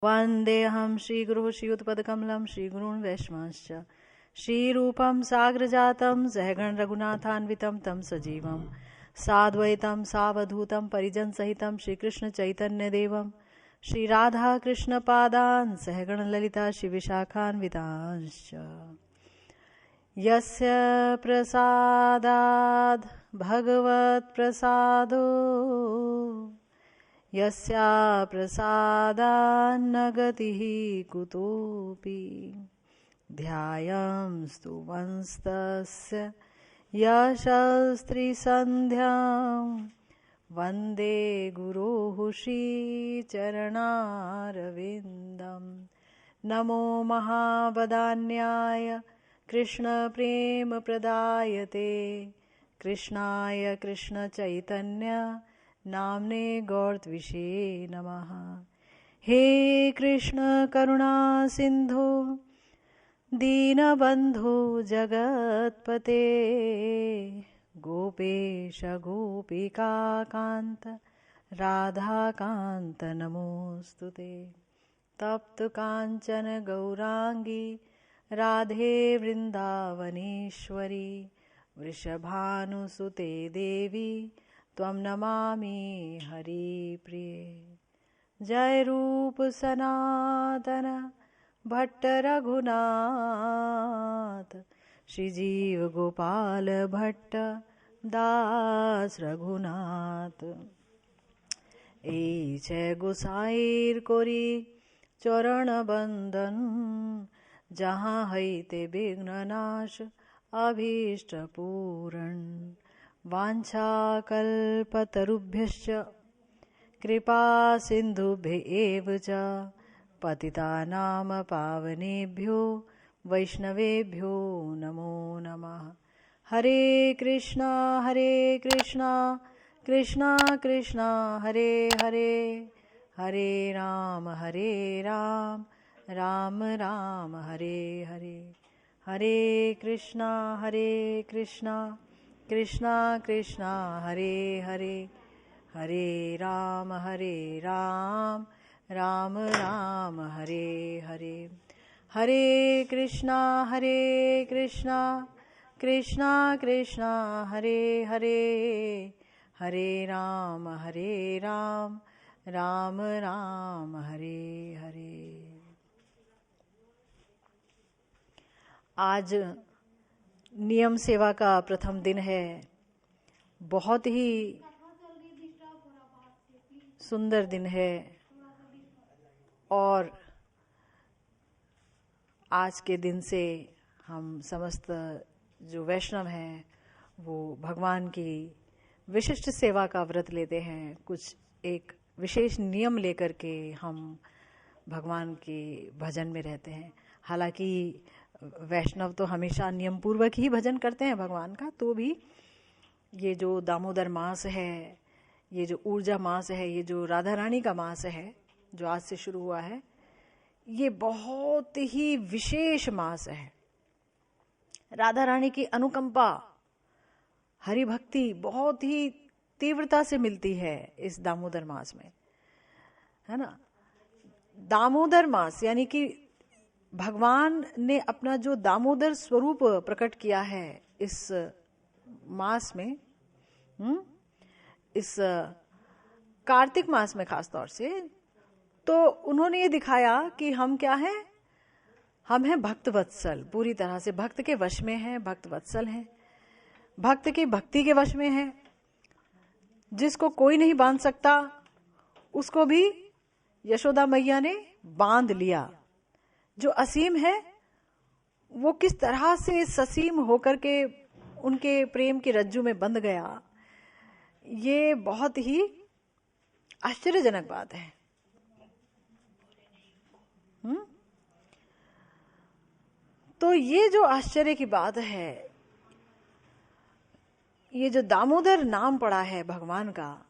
वन्देऽहं श्रीगुरुः श्रीयुतपदकमलं श्रीगुरून् वैष्णवांश्च श्रीरूपं साग्रजातं सहगण रघुनाथान्वितं तं सजीवं साद्वैतं सावधूतं परिजनसहितं श्रीकृष्णचैतन्यदेवं श्रीराधा कृष्णपादान् सहगण ललिता श्रीविशाखान्वितांश्च यस्य प्रसादाद् भगवत्प्रसादो यस्या प्रसादान्न गतिः कुतोऽपि ध्यायं स्तुवंस्तस्य यशस्त्रिसन्ध्यां वन्दे गुरोः श्रीचरणारविन्दं नमो महावदान्याय कृष्णप्रेमप्रदायते कृष्णाय कृष्णचैतन्य नाम्ने गौरत्विषे नमः। हे कृष्ण करुणा सिंधु दीनबंधु जगत्पते गोपेश गोपिका कांत राधा कांत नमोस्तुते। तप्त कांचन गौरांगी राधे वृंदावनेश्वरी वृषभानुसुते देवी त्वं नमामि हरिप्रिये। जय रूप सनातन भट्ट रघुनाथ श्रीजीव गोपाल भट्ट दास रघुनाथ। এই গোসাইর করি চরণ বন্দন जहाँ হইতে বিঘ্ননাশ अभीष्ट पूरण वाञ्छाकल्पतरुभ्यश्च कृपा सिन्धुभ्येव च पतितानां पावनेभ्यो वैष्णवेभ्यो नमो नमः। हरे कृष्णा कृष्णा कृष्णा हरे हरे हरे राम राम राम हरे हरे। हरे कृष्णा कृष्णा कृष्णा हरे हरे हरे राम राम राम हरे हरे। हरे कृष्णा कृष्णा कृष्णा हरे हरे हरे राम राम राम हरे हरे। आज नियम सेवा का प्रथम दिन है। बहुत ही सुंदर दिन है और आज के दिन से हम समस्त जो वैष्णव हैं वो भगवान की विशिष्ट सेवा का व्रत लेते हैं। कुछ एक विशेष नियम लेकर के हम भगवान के भजन में रहते हैं। हालांकि वैष्णव तो हमेशा नियम पूर्वक ही भजन करते हैं भगवान का, तो भी ये जो दामोदर मास है, ये जो ऊर्जा मास है, ये जो राधा रानी का मास है जो आज से शुरू हुआ है, ये बहुत ही विशेष मास है। राधा रानी की अनुकंपा हरि भक्ति बहुत ही तीव्रता से मिलती है इस दामोदर मास में, है ना। दामोदर मास यानी कि भगवान ने अपना जो दामोदर स्वरूप प्रकट किया है इस मास में, इस कार्तिक मास में खास तौर से, तो उन्होंने ये दिखाया कि हम क्या हैं, हम हैं भक्त वत्सल, पूरी तरह से भक्त के वश में हैं, भक्त वत्सल हैं, भक्त की भक्ति के वश में हैं। जिसको कोई नहीं बांध सकता उसको भी यशोदा मैया ने बांध लिया। जो असीम है वो किस तरह से ससीम होकर के उनके प्रेम की रज्जू में बंध गया, ये बहुत ही आश्चर्यजनक बात है। तो ये जो आश्चर्य की बात है, ये जो दामोदर नाम पड़ा है भगवान का,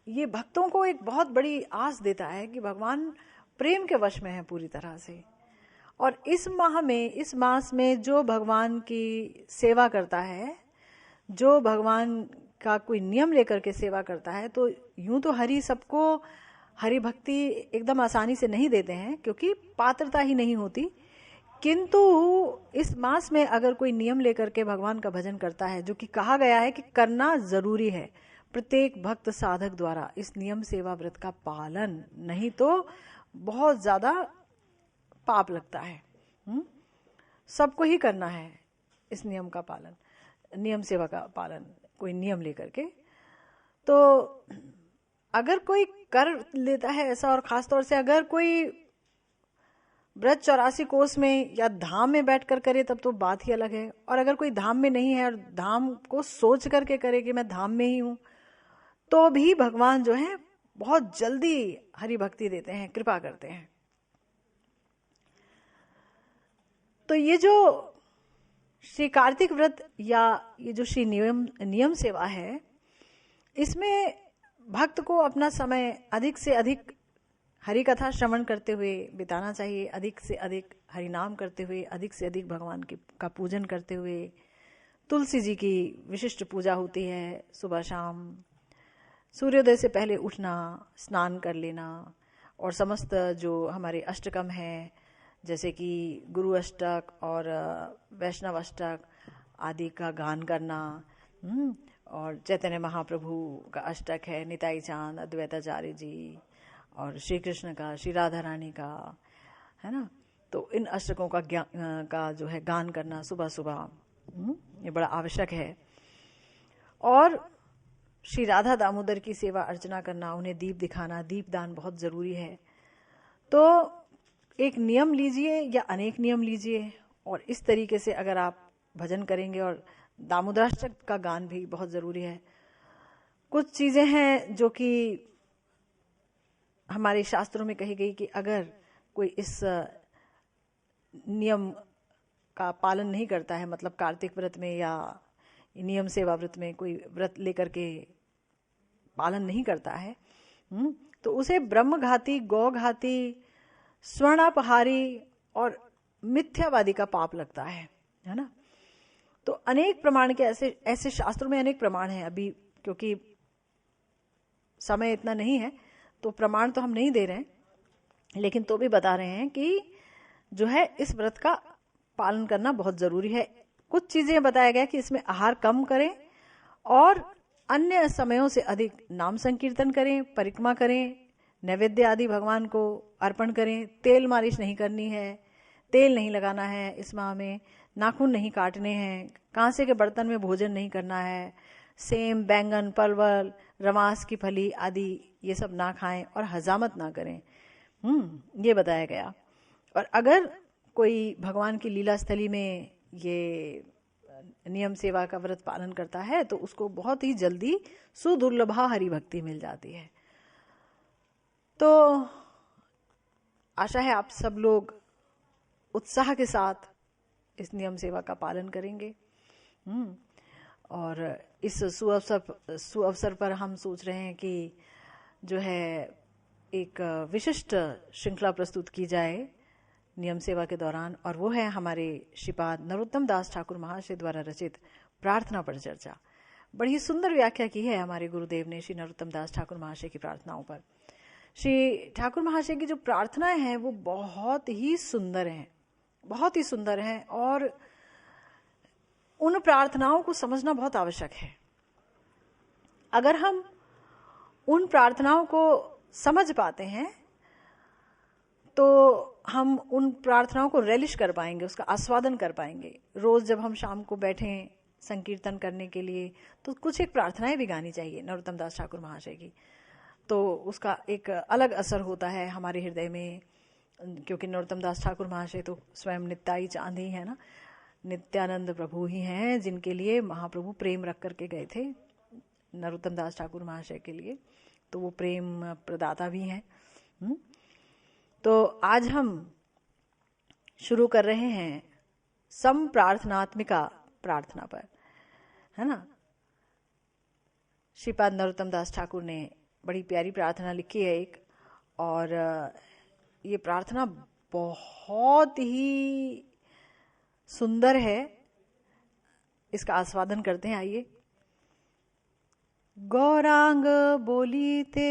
ये भक्तों को एक बहुत बड़ी आस देता है कि भगवान प्रेम के वश में है पूरी तरह से। और इस माह में, इस मास में जो भगवान की सेवा करता है, जो भगवान का कोई नियम लेकर के सेवा करता है, तो यूं तो हरि सबको हरि भक्ति एकदम आसानी से नहीं देते हैं क्योंकि पात्रता ही नहीं होती। किंतु इस मास में अगर कोई नियम लेकर के भगवान का भजन करता है, जो कि कहा गया है कि करना जरूरी है प्रत्येक भक्त साधक द्वारा, इस नियम सेवा व्रत का पालन, नहीं तो बहुत ज्यादा पाप लगता है। सबको ही करना है इस नियम का पालन, नियम सेवा का पालन, कोई नियम लेकर के। तो अगर कोई कर लेता है ऐसा, और खासतौर से अगर कोई व्रत 84 कोस में या धाम में बैठकर करे तब तो बात ही अलग है। और अगर कोई धाम में नहीं है और धाम को सोच करके करे कि मैं धाम में ही हूं, तो भी भगवान जो है बहुत जल्दी हरि भक्ति देते हैं, कृपा करते हैं। तो ये जो श्री कार्तिक व्रत या ये जो श्री नियम सेवा है, इसमें भक्त को अपना समय अधिक से अधिक हरि कथा श्रवण करते हुए बिताना चाहिए, अधिक से अधिक हरि नाम करते हुए, अधिक से अधिक भगवान का पूजन करते हुए। तुलसी जी की विशिष्ट पूजा होती है सुबह शाम, सूर्योदय से पहले उठना, स्नान कर लेना, और समस्त जो हमारे अष्टकम हैं जैसे कि गुरु अष्टक और वैष्णव अष्टक आदि का गान करना, और चैतन्य महाप्रभु का अष्टक है, निताई चांद अद्वैताचार्य जी, और श्री कृष्ण का, श्री राधा रानी का, है ना। तो इन अष्टकों का जो है गान करना सुबह सुबह, ये बड़ा आवश्यक है। और श्री राधा दामोदर की सेवा अर्चना करना, उन्हें दीप दिखाना, दीप दान बहुत जरूरी है। तो एक नियम लीजिए या अनेक नियम लीजिए, और इस तरीके से अगर आप भजन करेंगे, और दामोदराष्टक का गान भी बहुत जरूरी है। कुछ चीजें हैं जो कि हमारे शास्त्रों में कही गई कि अगर कोई इस नियम का पालन नहीं करता है, मतलब कार्तिक व्रत में या नियम सेवा व्रत में कोई व्रत लेकर के पालन नहीं करता है, तो उसे ब्रह्मघाती, गौघाती, स्वर्णापहारी और मिथ्यावादी का पाप लगता है ना। तो अनेक प्रमाण के ऐसे शास्त्रों में अनेक प्रमाण हैं। अभी क्योंकि समय इतना नहीं है तो प्रमाण तो हम नहीं दे रहे हैं, लेकिन तो भी बता रहे हैं कि जो है इस व्रत का पालन करना बहुत जरूरी है। कुछ चीजें बताया गया कि इसमें आहार कम करें और अन्य समयों से अधिक नाम संकीर्तन करें, परिक्रमा करें, नैवेद्य आदि भगवान को अर्पण करें, तेल मालिश नहीं करनी है, तेल नहीं लगाना है इस माह में, नाखून नहीं काटने हैं, कांसे के बर्तन में भोजन नहीं करना है, सेम, बैंगन, परवल, रमास की फली आदि ये सब ना खाएं और हजामत ना करें। ये बताया गया। और अगर कोई भगवान की लीला स्थली में ये नियम सेवा का व्रत पालन करता है तो उसको बहुत ही जल्दी सुदुर्लभा हरि भक्ति मिल जाती है। तो आशा है आप सब लोग उत्साह के साथ इस नियम सेवा का पालन करेंगे। और इस सुअवसर पर हम सोच रहे हैं कि जो है एक विशिष्ट श्रृंखला प्रस्तुत की जाए नियम सेवा के दौरान, और वो है हमारे श्रीपाद नरोत्तम दास ठाकुर महाशय द्वारा रचित प्रार्थना पर चर्चा। बड़ी सुंदर व्याख्या की है हमारे गुरुदेव ने श्री नरोत्तम दास ठाकुर महाशय की प्रार्थनाओं पर। श्री ठाकुर महाशय की जो प्रार्थनाएं हैं वो बहुत ही सुंदर हैं, बहुत ही सुंदर हैं, और उन प्रार्थनाओं को समझना बहुत आवश्यक है। अगर हम उन प्रार्थनाओं को समझ पाते हैं तो हम उन प्रार्थनाओं को रेलिश कर पाएंगे, उसका आस्वादन कर पाएंगे। रोज जब हम शाम को बैठें संकीर्तन करने के लिए तो कुछ एक प्रार्थनाएं भी गानी चाहिए नरोत्तम दास ठाकुर महाशय की, तो उसका एक अलग असर होता है हमारे हृदय में। क्योंकि नरोत्तम दास ठाकुर महाशय तो स्वयं नित्याई चांद ही है ना, नित्यानंद प्रभु ही हैं जिनके लिए महाप्रभु प्रेम रख करके गए थे नरोत्तम दास ठाकुर महाशय के लिए, तो वो प्रेम प्रदाता भी हैं। तो आज हम शुरू कर रहे हैं सम प्रार्थनात्मिका प्रार्थना पर, है ना। श्रीपाद नरोत्तम दास ठाकुर ने बड़ी प्यारी प्रार्थना लिखी है एक, और ये प्रार्थना बहुत ही सुंदर है। इसका आस्वादन करते हैं, आइए। गौरांग बोलीते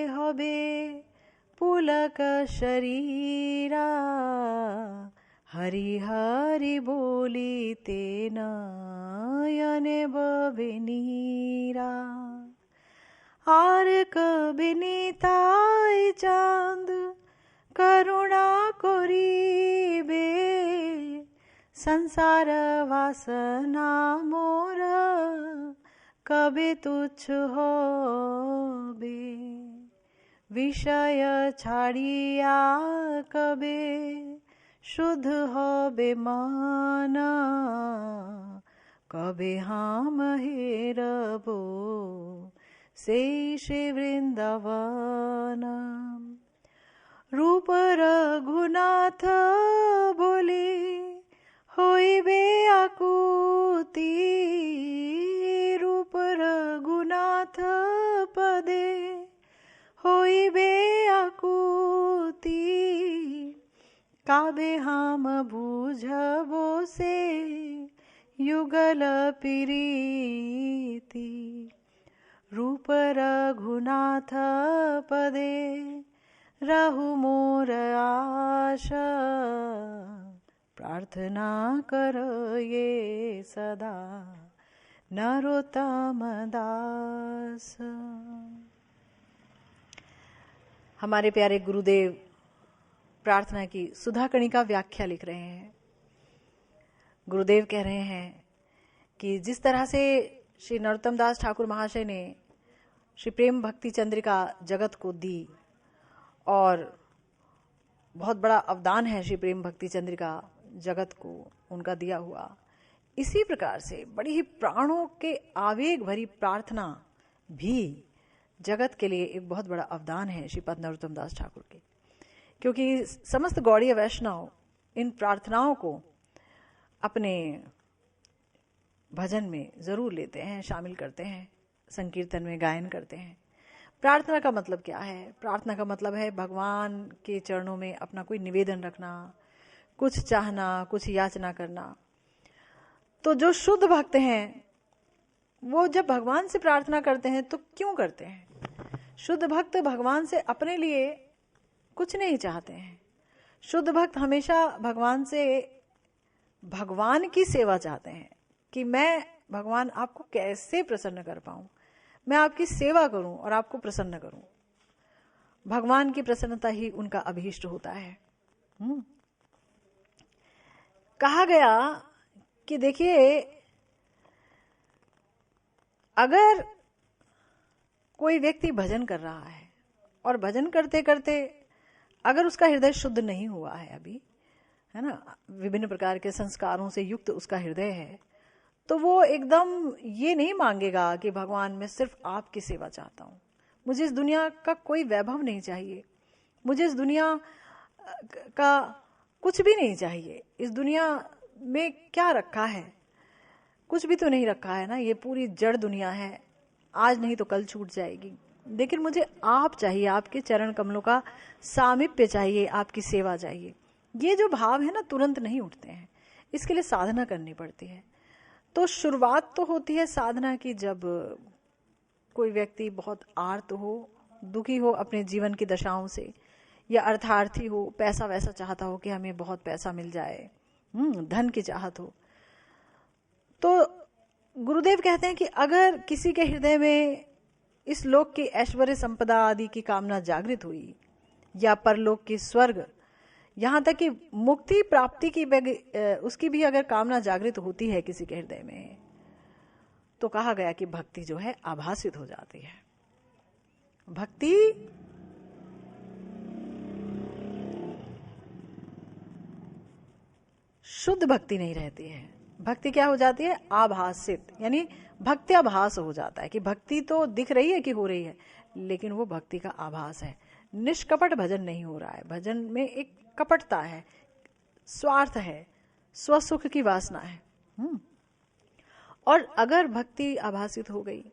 हबे पुलक शरीरा, हरि हरि बोलीते नयने बहे नीरा। आर कबिनीताई चांद करुणा करिबे, संसार वासना मोर कबे तुच्छ होबे। विषय छाड़िया कबे शुद्ध होबे मन, कबे हम हेरबो से श्री वृंदावन। रूप रघुनाथ बोले होइबे आकुति, रूप रघुनाथ पदे होइबे आकुति। काबे हम बुझबो से युगल प्रीति, रूप रघुनाथ पदे रहु मोर आशा। प्रार्थना कर ये सदा नरोत्तम दास। हमारे प्यारे गुरुदेव प्रार्थना की सुधा कणिका व्याख्या लिख रहे हैं। गुरुदेव कह रहे हैं कि जिस तरह से श्री नरोत्तम दास ठाकुर महाशय ने श्री प्रेम भक्ति चंद्रिका जगत को दी, और बहुत बड़ा अवदान है श्री प्रेम भक्ति चंद्रिका जगत को उनका दिया हुआ, इसी प्रकार से बड़ी ही प्राणों के आवेग भरी प्रार्थना भी जगत के लिए एक बहुत बड़ा अवदान है श्रीपद नरोत्तम दास ठाकुर के। क्योंकि समस्त गौड़ीय वैष्णव इन प्रार्थनाओं को अपने भजन में जरूर लेते हैं, शामिल करते हैं, संकीर्तन में गायन करते हैं। प्रार्थना का मतलब क्या है? प्रार्थना का मतलब है भगवान के चरणों में अपना कोई निवेदन रखना, कुछ चाहना, कुछ याचना करना। तो जो शुद्ध भक्त हैं वो जब भगवान से प्रार्थना करते हैं तो क्यों करते हैं? शुद्ध भक्त भगवान से अपने लिए कुछ नहीं चाहते हैं। शुद्ध भक्त हमेशा भगवान से भगवान की सेवा चाहते हैं कि मैं भगवान आपको कैसे प्रसन्न कर पाऊं, मैं आपकी सेवा करूं और आपको प्रसन्न करूं। भगवान की प्रसन्नता ही उनका अभीष्ट होता है। कहा गया कि देखिए, अगर कोई व्यक्ति भजन कर रहा है और भजन करते करते अगर उसका हृदय शुद्ध नहीं हुआ है अभी, है ना, विभिन्न प्रकार के संस्कारों से युक्त उसका हृदय है, तो वो एकदम ये नहीं मांगेगा कि भगवान मैं सिर्फ आपकी सेवा चाहता हूँ, मुझे इस दुनिया का कोई वैभव नहीं चाहिए, मुझे इस दुनिया का कुछ भी नहीं चाहिए। इस दुनिया में क्या रखा है? कुछ भी तो नहीं रखा है ना, ये पूरी जड़ दुनिया है, आज नहीं तो कल छूट जाएगी। लेकिन मुझे आप चाहिए, आपके चरण कमलों का सामीप्य चाहिए, आपकी सेवा चाहिए। ये जो भाव है ना, तुरंत नहीं उठते हैं, इसके लिए साधना करनी पड़ती है। तो शुरुआत तो होती है साधना की जब कोई व्यक्ति बहुत आर्त हो, दुखी हो अपने जीवन की दशाओं से, या अर्थार्थी हो, पैसा वैसा चाहता हो कि हमें बहुत पैसा मिल जाए, धन की चाहत हो। तो गुरुदेव कहते हैं कि अगर किसी के हृदय में इस लोक की ऐश्वर्य संपदा आदि की कामना जागृत हुई, या परलोक की स्वर्ग, यहाँ तक कि मुक्ति प्राप्ति की उसकी भी अगर कामना जागृत होती है किसी के हृदय में, तो कहा गया कि भक्ति जो है आभासित हो जाती है। भक्ति शुद्ध भक्ति नहीं रहती है। भक्ति क्या हो जाती है? आभासित, यानी भक्त्याभास हो जाता है कि भक्ति तो दिख रही है कि हो रही है, लेकिन वो भक्ति का आभास है। निष्कपट भजन नहीं हो रहा है, भजन में एक कपटता है, स्वार्थ है, स्वसुख की वासना है। और अगर भक्ति आभासित हो गई,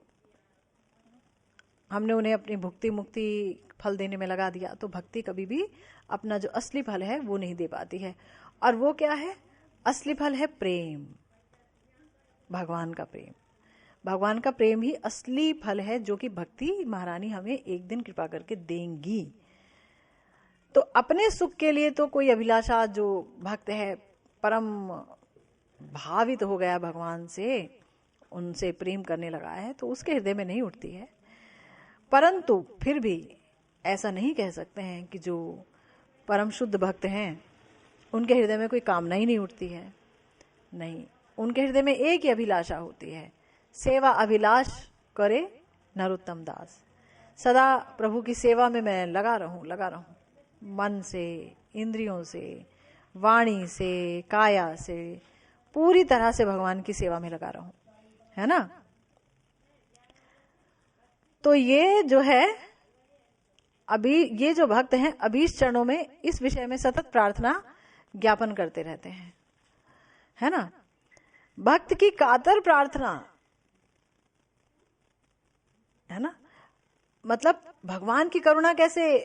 हमने उन्हें अपनी भुक्ति मुक्ति फल देने में लगा दिया, तो भक्ति कभी भी अपना जो असली फल है वो नहीं दे पाती है। और वो क्या है? असली फल है प्रेम, भगवान का प्रेम। भगवान का प्रेम ही असली फल है, जो कि भक्ति महारानी हमें एक दिन कृपा करके देंगी। तो अपने सुख के लिए तो कोई अभिलाषा, जो भक्त है परम भावित हो गया भगवान से, उनसे प्रेम करने लगा है, तो उसके हृदय में नहीं उठती है। परंतु फिर भी ऐसा नहीं कह सकते हैं कि जो परम शुद्ध भक्त हैं उनके हृदय में कोई कामना ही नहीं उठती है। नहीं, उनके हृदय में एक ही अभिलाषा होती है, सेवा अभिलाष करे नरोत्तम दास। सदा प्रभु की सेवा में मैं लगा रहूं, मन से, इंद्रियों से, वाणी से, काया से, पूरी तरह से भगवान की सेवा में लगा रहूं, है ना। तो ये जो है, अभी ये जो भक्त हैं अभीष्ट चरणों में इस विषय में सतत प्रार्थना ज्ञापन करते रहते हैं, है ना। भक्त की कातर प्रार्थना, है ना, मतलब भगवान की करुणा कैसे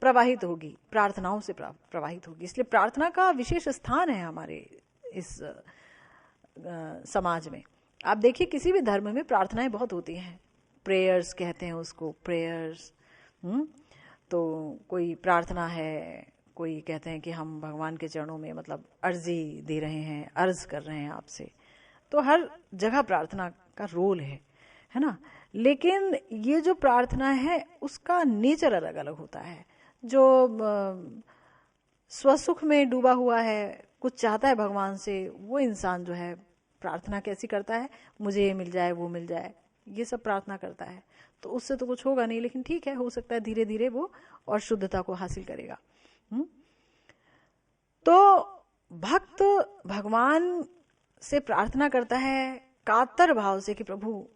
प्रवाहित होगी, प्रार्थनाओं से प्रवाहित होगी। इसलिए प्रार्थना का विशेष स्थान है हमारे इस समाज में। आप देखिए किसी भी धर्म में प्रार्थनाएं बहुत होती हैं, प्रेयर्स कहते हैं उसको, प्रेयर्स। तो कोई प्रार्थना है, कोई कहते हैं कि हम भगवान के चरणों में मतलब अर्जी दे रहे हैं, अर्ज कर रहे हैं आपसे। तो हर जगह प्रार्थना का रोल है ना। लेकिन ये जो प्रार्थना है उसका नेचर अलग अलग होता है। जो स्वसुख में डूबा हुआ है, कुछ चाहता है भगवान से, वो इंसान जो है प्रार्थना कैसी करता है, मुझे ये मिल जाए, वो मिल जाए, ये सब प्रार्थना करता है। तो उससे तो कुछ होगा नहीं, लेकिन ठीक है, हो सकता है धीरे धीरे वो और शुद्धता को हासिल करेगा। तो भक्त भगवान से प्रार्थना करता है कातर भाव से कि प्रभु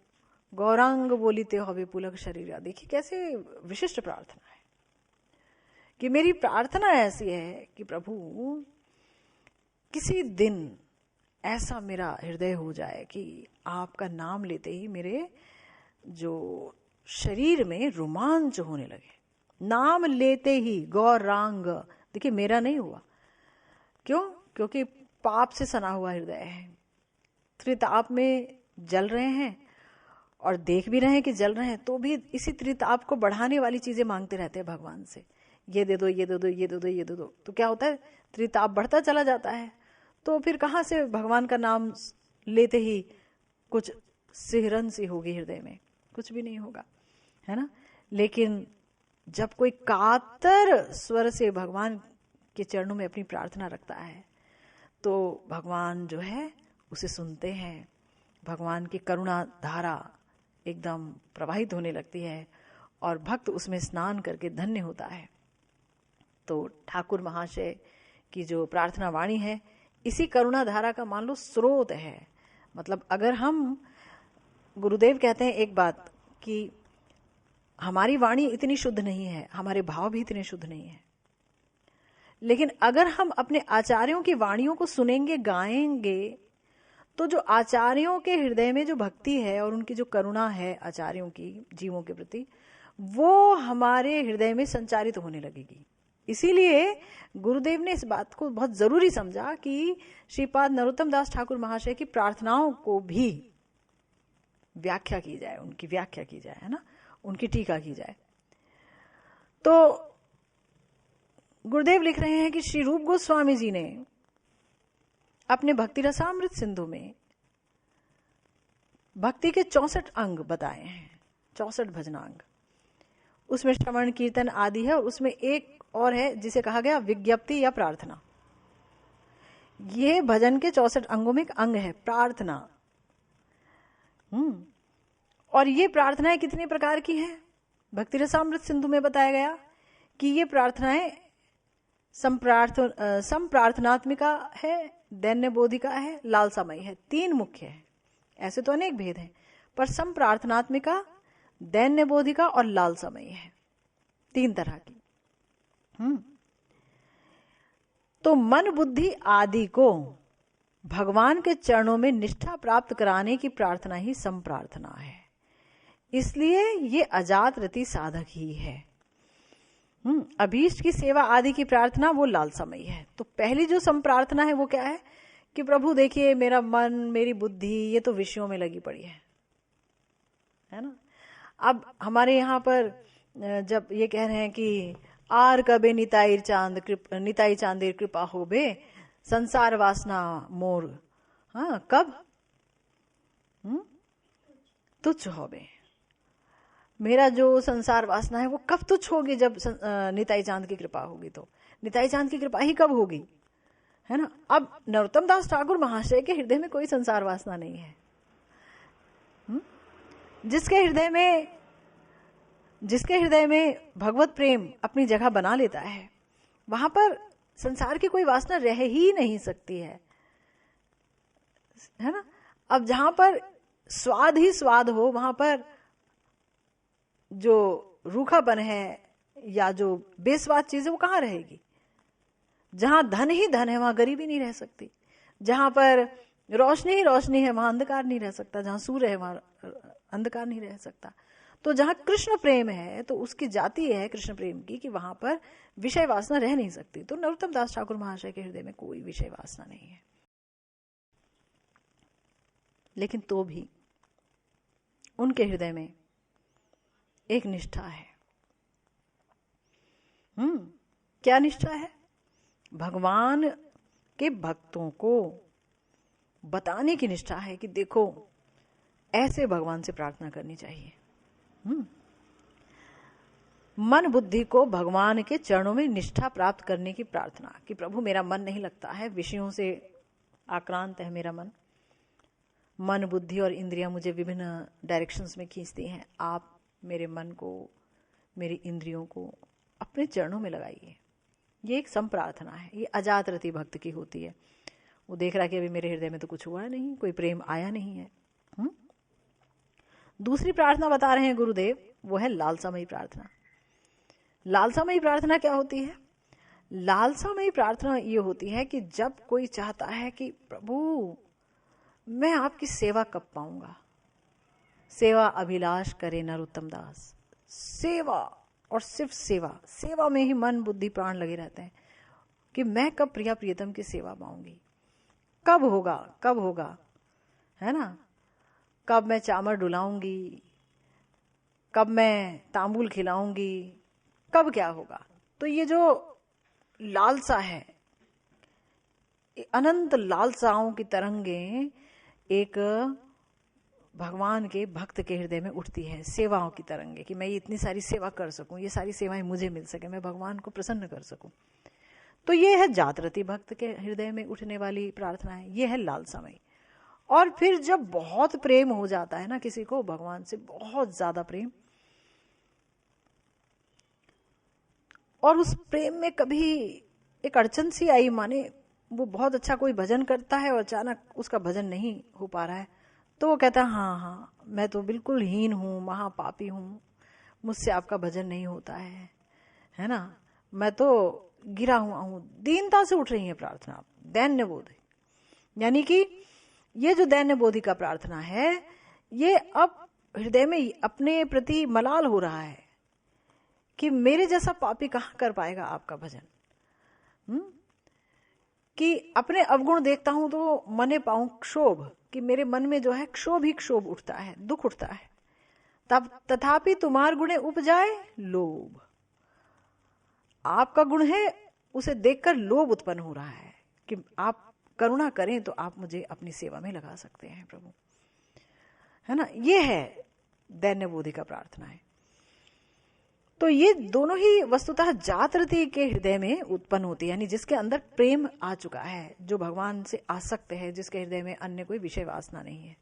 गौरांग बोलीते हवे पुलक शरीर। देखिए कैसे विशिष्ट प्रार्थना है कि मेरी प्रार्थना ऐसी है कि प्रभु किसी दिन ऐसा मेरा हृदय हो जाए कि आपका नाम लेते ही मेरे जो शरीर में रोमांच होने लगे। नाम लेते ही गौरांग, देखिए मेरा नहीं हुआ, क्यों? क्योंकि पाप से सना हुआ हृदय है, त्रिताप में जल रहे हैं और देख भी रहे हैं कि जल रहे हैं, तो भी इसी त्रिताप को बढ़ाने वाली चीजें मांगते रहते हैं भगवान से, ये दे दो, ये दे दो, ये दे दो, ये दे दो। तो क्या होता है, त्रिताप बढ़ता चला जाता है। तो फिर कहाँ से भगवान का नाम लेते ही कुछ सिहरन सी होगी हृदय में, कुछ भी नहीं होगा, है ना। लेकिन जब कोई कातर स्वर से भगवान के चरणों में अपनी प्रार्थना रखता है तो भगवान जो है उसे सुनते हैं, भगवान की करुणा धारा एकदम प्रवाहित होने लगती है और भक्त उसमें स्नान करके धन्य होता है। तो ठाकुर महाशय की जो प्रार्थना वाणी है इसी करुणा धारा का मान लो स्रोत है। मतलब अगर हम, गुरुदेव कहते हैं एक बात कि हमारी वाणी इतनी शुद्ध नहीं है, हमारे भाव भी इतने शुद्ध नहीं है, लेकिन अगर हम अपने आचार्यों की वाणियों को सुनेंगे, गाएंगे, तो जो आचार्यों के हृदय में जो भक्ति है और उनकी जो करुणा है आचार्यों की जीवों के प्रति, वो हमारे हृदय में संचारित होने लगेगी। इसीलिए गुरुदेव ने इस बात को बहुत जरूरी समझा कि श्रीपाद नरोत्तम दास ठाकुर महाशय की प्रार्थनाओं को भी व्याख्या की जाए, उनकी व्याख्या की जाए, है ना, उनकी टीका की जाए। तो गुरुदेव लिख रहे हैं कि श्री रूप गोस्वामी जी ने अपने भक्ति रसामृत सिंधु में भक्ति के 64 अंग बताए हैं, 64 भजनांग। उसमें श्रवण कीर्तन आदि है और उसमें एक और है जिसे कहा गया विज्ञप्ति या प्रार्थना। ये भजन के 64 अंगों में एक अंग है प्रार्थना। और ये प्रार्थनाएं कितने प्रकार की हैं? भक्ति रसामृत सिंधु में बताया गया कि ये प्रार्थनाएं संप्रार्थनात्मिका है, दैन्य बोधिका है, लालसामयी है। 3 मुख्य है, ऐसे तो अनेक भेद हैं, पर संप्रार्थनात्मिका, दैन्य बोधिका और लालसामयी है, 3 तरह की। तो मन बुद्धि आदि को भगवान के चरणों में निष्ठा प्राप्त कराने की प्रार्थना ही संप्रार्थना है। इसलिए ये अजात रति साधक ही है। अभीष्ट की सेवा आदि की प्रार्थना वो लालसामयी है। तो पहली जो संप्रार्थना है वो क्या है कि प्रभु देखिए मेरा मन, मेरी बुद्धि ये तो विषयों में लगी पड़ी है ना। अब हमारे यहाँ पर जब ये कह रहे हैं कि आर कबे निताई चांदेर कृपा होबे, संसार वासना मोर हाँ कब तुच्छ होबे। मेरा जो संसार वासना है वो कब तुच्छ होगी, जब निताई चांद की कृपा होगी। तो निताई चांद की कृपा ही कब होगी, है ना। अब नरोत्तम दास ठाकुर महाशय के हृदय में कोई संसार वासना नहीं है। जिसके हृदय में भगवत प्रेम अपनी जगह बना लेता है, वहां पर संसार की कोई वासना रह ही नहीं सकती है ना। अब जहां पर स्वाद ही स्वाद हो, वहां पर जो रूखापन है या जो बेस्वाद चीज है वो कहां रहेगी। जहां धन ही धन है वहां गरीबी नहीं रह सकती। जहां पर रोशनी ही रोशनी है वहां अंधकार नहीं रह सकता। जहां सूर्य है वहां अंधकार नहीं रह सकता। तो जहां कृष्ण प्रेम है तो उसकी जाति है कृष्ण प्रेम की कि वहां पर विषय वासना रह नहीं सकती। तो नरोत्तम दास ठाकुर महाशय के हृदय में कोई विषय वासना नहीं है। लेकिन तो भी उनके हृदय में एक निष्ठा है। क्या निष्ठा है? भगवान के भक्तों को बताने की निष्ठा है कि देखो ऐसे भगवान से प्रार्थना करनी चाहिए। मन बुद्धि को भगवान के चरणों में निष्ठा प्राप्त करने की प्रार्थना कि प्रभु मेरा मन नहीं लगता है, विषयों से आक्रांत है मेरा मन बुद्धि और इंद्रियां मुझे विभिन्न डायरेक्शंस में खींचती हैं। आप मेरे मन को, मेरी इंद्रियों को अपने चरणों में लगाइए। ये एक संप्रार्थना है। ये अजात रति भक्त की होती है। वो देख रहा कि अभी मेरे हृदय में तो कुछ हुआ नहीं, कोई प्रेम आया नहीं है। दूसरी प्रार्थना बता रहे हैं गुरुदेव, वो है लालसामयी प्रार्थना। लालसामयी प्रार्थना क्या होती है? लालसामयी प्रार्थना ये होती है कि जब कोई चाहता है कि प्रभु मैं आपकी सेवा कब पाऊंगा। सेवा अभिलाष करे नरोत्तम दास। सेवा और सिर्फ सेवा में ही मन बुद्धि प्राण लगे रहते हैं कि मैं कब प्रिया प्रियतम की सेवा पाऊंगी, कब होगा, है ना। कब मैं चामर डुलाऊंगी, कब मैं तांबूल खिलाऊंगी, कब क्या होगा। तो ये जो लालसा है, अनंत लालसाओं की तरंगें एक भगवान के भक्त के हृदय में उठती है। सेवाओं की तरंगे कि मैं ये इतनी सारी सेवा कर सकूं, ये सारी सेवाएं मुझे मिल सके, मैं भगवान को प्रसन्न कर सकूं। तो ये है जातरति भक्त के हृदय में उठने वाली प्रार्थना है। ये है लालसामयी। और फिर जब बहुत प्रेम हो जाता है ना किसी को भगवान से, बहुत ज्यादा प्रेम, और उस प्रेम में कभी एक अड़चन सी आई, माने वो बहुत अच्छा कोई भजन करता है और अचानक उसका भजन नहीं हो पा रहा है, तो वो कहता है हाँ मैं तो बिल्कुल हीन हूं, महापापी हूं, मुझसे आपका भजन नहीं होता है ना। मैं तो गिरा हुआ हूं। दीनता से उठ रही है प्रार्थना, दैन्य बोध। यानी कि ये जो दैन्य बोधि का प्रार्थना है, ये अब हृदय में अपने प्रति मलाल हो रहा है कि मेरे जैसा पापी कहां कर पाएगा आपका भजन। कि अपने अवगुण देखता हूं तो मने पाऊं क्षोभ, कि मेरे मन में जो है क्षोभ ही क्षोभ उठता है, दुख उठता है। तब तथापि तुम्हार गुणे उपजाए लोभ। आपका गुण है, उसे देखकर लोभ उत्पन्न हो रहा है कि आप करुणा करें तो आप मुझे अपनी सेवा में लगा सकते हैं प्रभु, है ना। ये है दैन्य बोधि का प्रार्थना है। तो ये दोनों ही वस्तुतः जातरति के हृदय में उत्पन्न होती है, यानी जिसके अंदर प्रेम आ चुका है, जो भगवान से आसक्त है, जिसके हृदय में अन्य कोई विषय वासना नहीं है।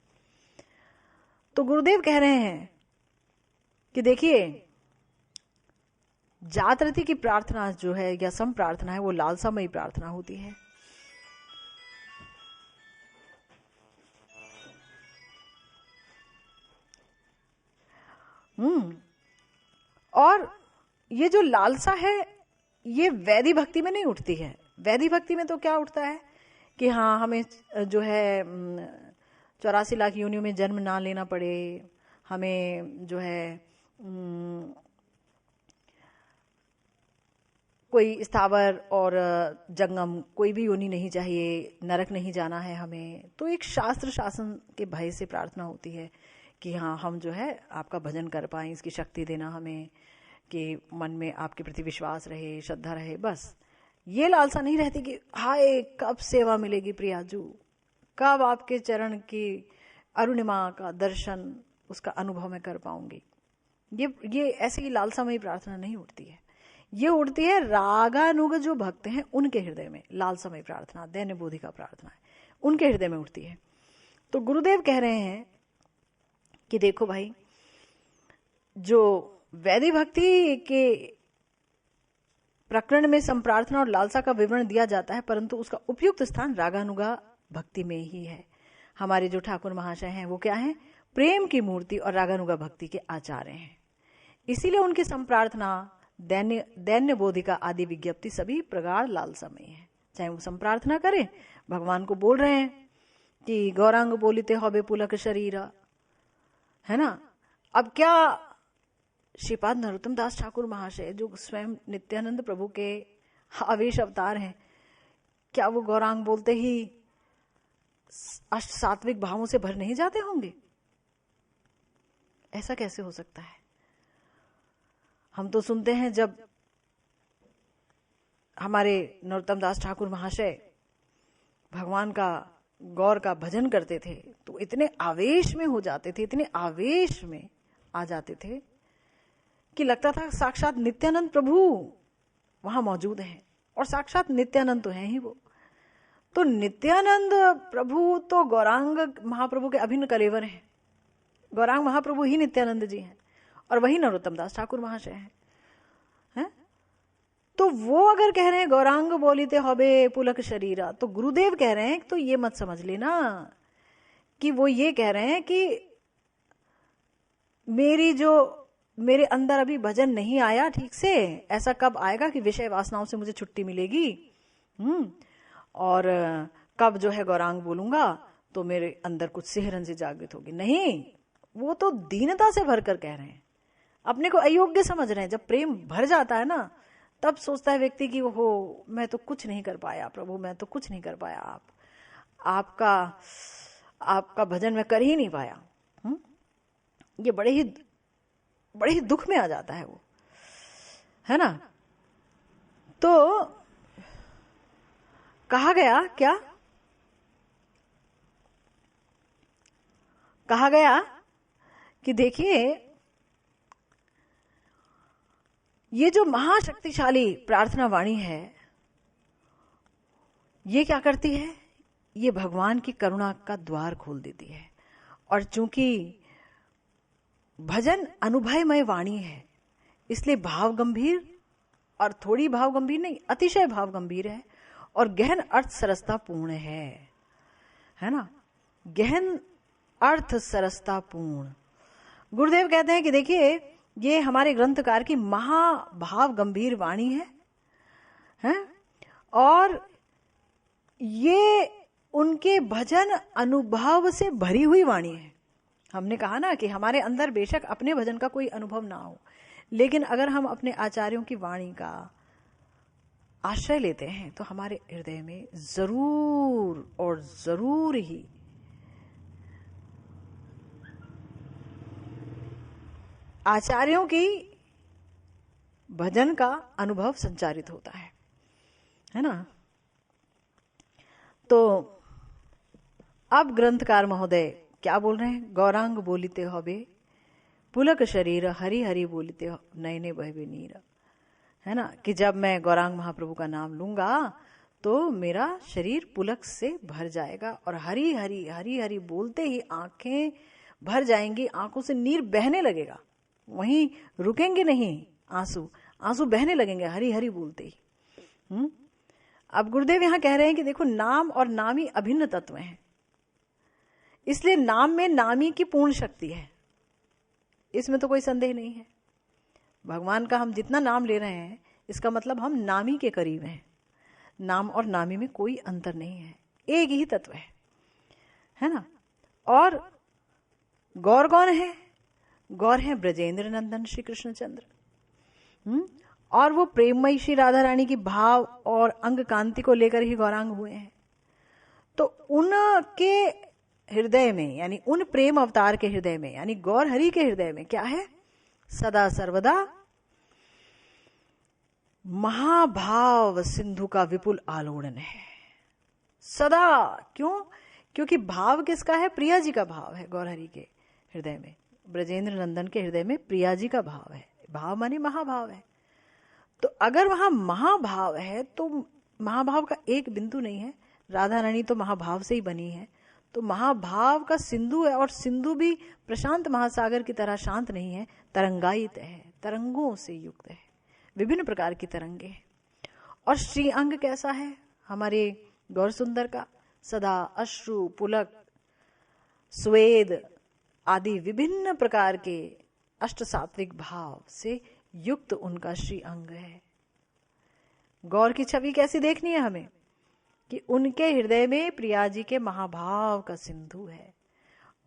तो गुरुदेव कह रहे हैं कि देखिए जातरति की प्रार्थना जो है या सम प्रार्थना है, वो लालसामयी प्रार्थना होती है। और ये जो लालसा है ये वैधि भक्ति में नहीं उठती है। वैधि भक्ति में तो क्या उठता है कि हाँ हमें जो है 84 लाख योनियों में जन्म ना लेना पड़े, हमें जो है कोई स्थावर और जंगम कोई भी योनि नहीं चाहिए, नरक नहीं जाना है हमें। तो एक शास्त्र शासन के भय से प्रार्थना होती है कि हाँ हम जो है आपका भजन कर पाए, इसकी शक्ति देना हमें, कि मन में आपके प्रति विश्वास रहे, श्रद्धा रहे, बस ये लालसा नहीं रहती कि हाय कब सेवा मिलेगी प्रियाजू, कब आपके चरण की अरुणिमा का दर्शन, उसका अनुभव मैं कर पाऊंगी। ये ऐसी ही लालसामयी प्रार्थना नहीं उठती है। ये उठती है रागानुग जो भक्त हैं उनके हृदय में। लालसामयी प्रार्थना, दैन्य बोधिका प्रार्थना है, उनके हृदय में उठती है। तो गुरुदेव कह रहे हैं कि देखो भाई, जो वैदिक भक्ति के प्रकरण में संप्रार्थना और लालसा का विवरण दिया जाता है, परंतु उसका उपयुक्त स्थान रागानुगा भक्ति में ही है। हमारे जो ठाकुर महाशय हैं वो क्या हैं? प्रेम की मूर्ति और रागानुगा भक्ति के आचार्य हैं। इसीलिए उनकी संप्रार्थना, दैन्य बोधिका आदि विज्ञप्ति सभी प्रगाढ़ लालसामयी है। चाहे वो संप्रार्थना करें, भगवान को बोल रहे हैं कि गौरांग बोलिते हबे पुलक शरीर, है ना। अब क्या श्रीपाद नरोत्तम दास ठाकुर महाशय जो स्वयं नित्यानंद प्रभु के आवेश अवतार हैं, क्या वो गौरांग बोलते ही अष्ट सात्विक भावों से भर नहीं जाते होंगे? ऐसा कैसे हो सकता है? हम तो सुनते हैं जब हमारे नरोत्तम दास ठाकुर महाशय भगवान का, गौर का भजन करते थे तो इतने आवेश में हो जाते थे, इतने आवेश में आ जाते थे कि लगता था साक्षात नित्यानंद प्रभु वहां मौजूद हैं। और साक्षात नित्यानंद तो हैं ही वो। तो नित्यानंद प्रभु तो गौरांग महाप्रभु के अभिन्न कलेवर हैं। गौरांग महाप्रभु ही नित्यानंद जी हैं और वही नरोत्तम दास ठाकुर महाशय हैं, है? तो वो अगर कह रहे हैं गौरांग बोलिते हबे पुलक शरीरा, तो गुरुदेव कह रहे हैं तो ये मत समझ लेना कि वो ये कह रहे हैं कि मेरे अंदर अभी भजन नहीं आया ठीक से, ऐसा कब आएगा कि विषय वासनाओं से मुझे छुट्टी मिलेगी, और कब जो है गौरांग बोलूंगा तो मेरे अंदर कुछ सिहरन से जागृत होगी। नहीं, वो तो दीनता से भरकर कह रहे हैं, अपने को अयोग्य समझ रहे हैं। जब प्रेम भर जाता है ना, तब सोचता है व्यक्ति कि हो मैं तो कुछ नहीं कर पाया प्रभु, मैं तो कुछ नहीं कर पाया, आपका भजन मैं कर ही नहीं पाया। ये बड़े ही दुख में आ जाता है वो, है ना। तो कहा गया क्या? कहा गया कि देखिए, ये जो महाशक्तिशाली प्रार्थना वाणी है, ये क्या करती है? ये भगवान की करुणा का द्वार खोल देती है। और चूंकि भजन अनुभवमय वाणी है, इसलिए भाव गंभीर, और थोड़ी भाव गंभीर नहीं, अतिशय भाव गंभीर है, और गहन अर्थ सरसता पूर्ण है ना। गहन अर्थ सरसता पूर्ण। गुरुदेव कहते हैं कि देखिए, ये हमारे ग्रंथकार की महाभाव गंभीर वाणी है, और ये उनके भजन अनुभव से भरी हुई वाणी है। हमने कहा ना कि हमारे अंदर बेशक अपने भजन का कोई अनुभव ना हो, लेकिन अगर हम अपने आचार्यों की वाणी का आश्रय लेते हैं तो हमारे हृदय में जरूर और जरूर ही आचार्यों की भजन का अनुभव संचारित होता है ना। तो अब ग्रंथकार महोदय क्या बोल रहे हैं? गौरांग बोलिते हबे पुलक शरीर, हरि हरि बोलिते नयने बहबे नीर, है ना। कि जब मैं गौरांग महाप्रभु का नाम लूंगा तो मेरा शरीर पुलक से भर जाएगा, और हरि हरि हरि हरि बोलते ही आंखें भर जाएंगी, आंखों से नीर बहने लगेगा, वहीं रुकेंगे नहीं, आंसू बहने लगेंगे हरि हरि बोलते ही। अब गुरुदेव यहां कह रहे हैं कि देखो, नाम और नामी अभिन्न तत्व हैं, इसलिए नाम में नामी की पूर्ण शक्ति है, इसमें तो कोई संदेह नहीं है। भगवान का हम जितना नाम ले रहे हैं, इसका मतलब हम नामी के करीब हैं। नाम और नामी में कोई अंतर नहीं है, एक ही तत्व है ना। और गौर कौन है? गौर है ब्रजेंद्र नंदन श्री कृष्णचंद्र, और वो प्रेममयी श्री राधा रानी की भाव और अंग कांति को लेकर ही गौरांग हुए हैं। तो उनके हृदय में, यानी उन प्रेम अवतार के हृदय में, यानी गौर हरि के हृदय में क्या है? सदा सर्वदा महाभाव सिंधु का विपुल आलोड़न है सदा। क्यों? क्योंकि भाव किसका है? प्रिया जी का भाव है गौरहरि के हृदय में, ब्रजेंद्र नंदन के हृदय में प्रिया जी का भाव है। भाव माने महाभाव है। तो अगर वहां महाभाव है तो महाभाव का एक बिंदु नहीं है, राधा रानी तो महाभाव से ही बनी है, तो महाभाव का सिंधु है। और सिंधु भी प्रशांत महासागर की तरह शांत नहीं है, तरंगायित है, तरंगों से युक्त है, विभिन्न प्रकार की तरंगे हैं। और श्री अंग कैसा है हमारे गौर सुंदर का? सदा अश्रु, पुलक, स्वेद आदि विभिन्न प्रकार के अष्ट सात्विक भाव से युक्त उनका श्री अंग है। गौर की छवि कैसी देखनी है हमें? कि उनके हृदय में प्रिया जी के महाभाव का सिंधु है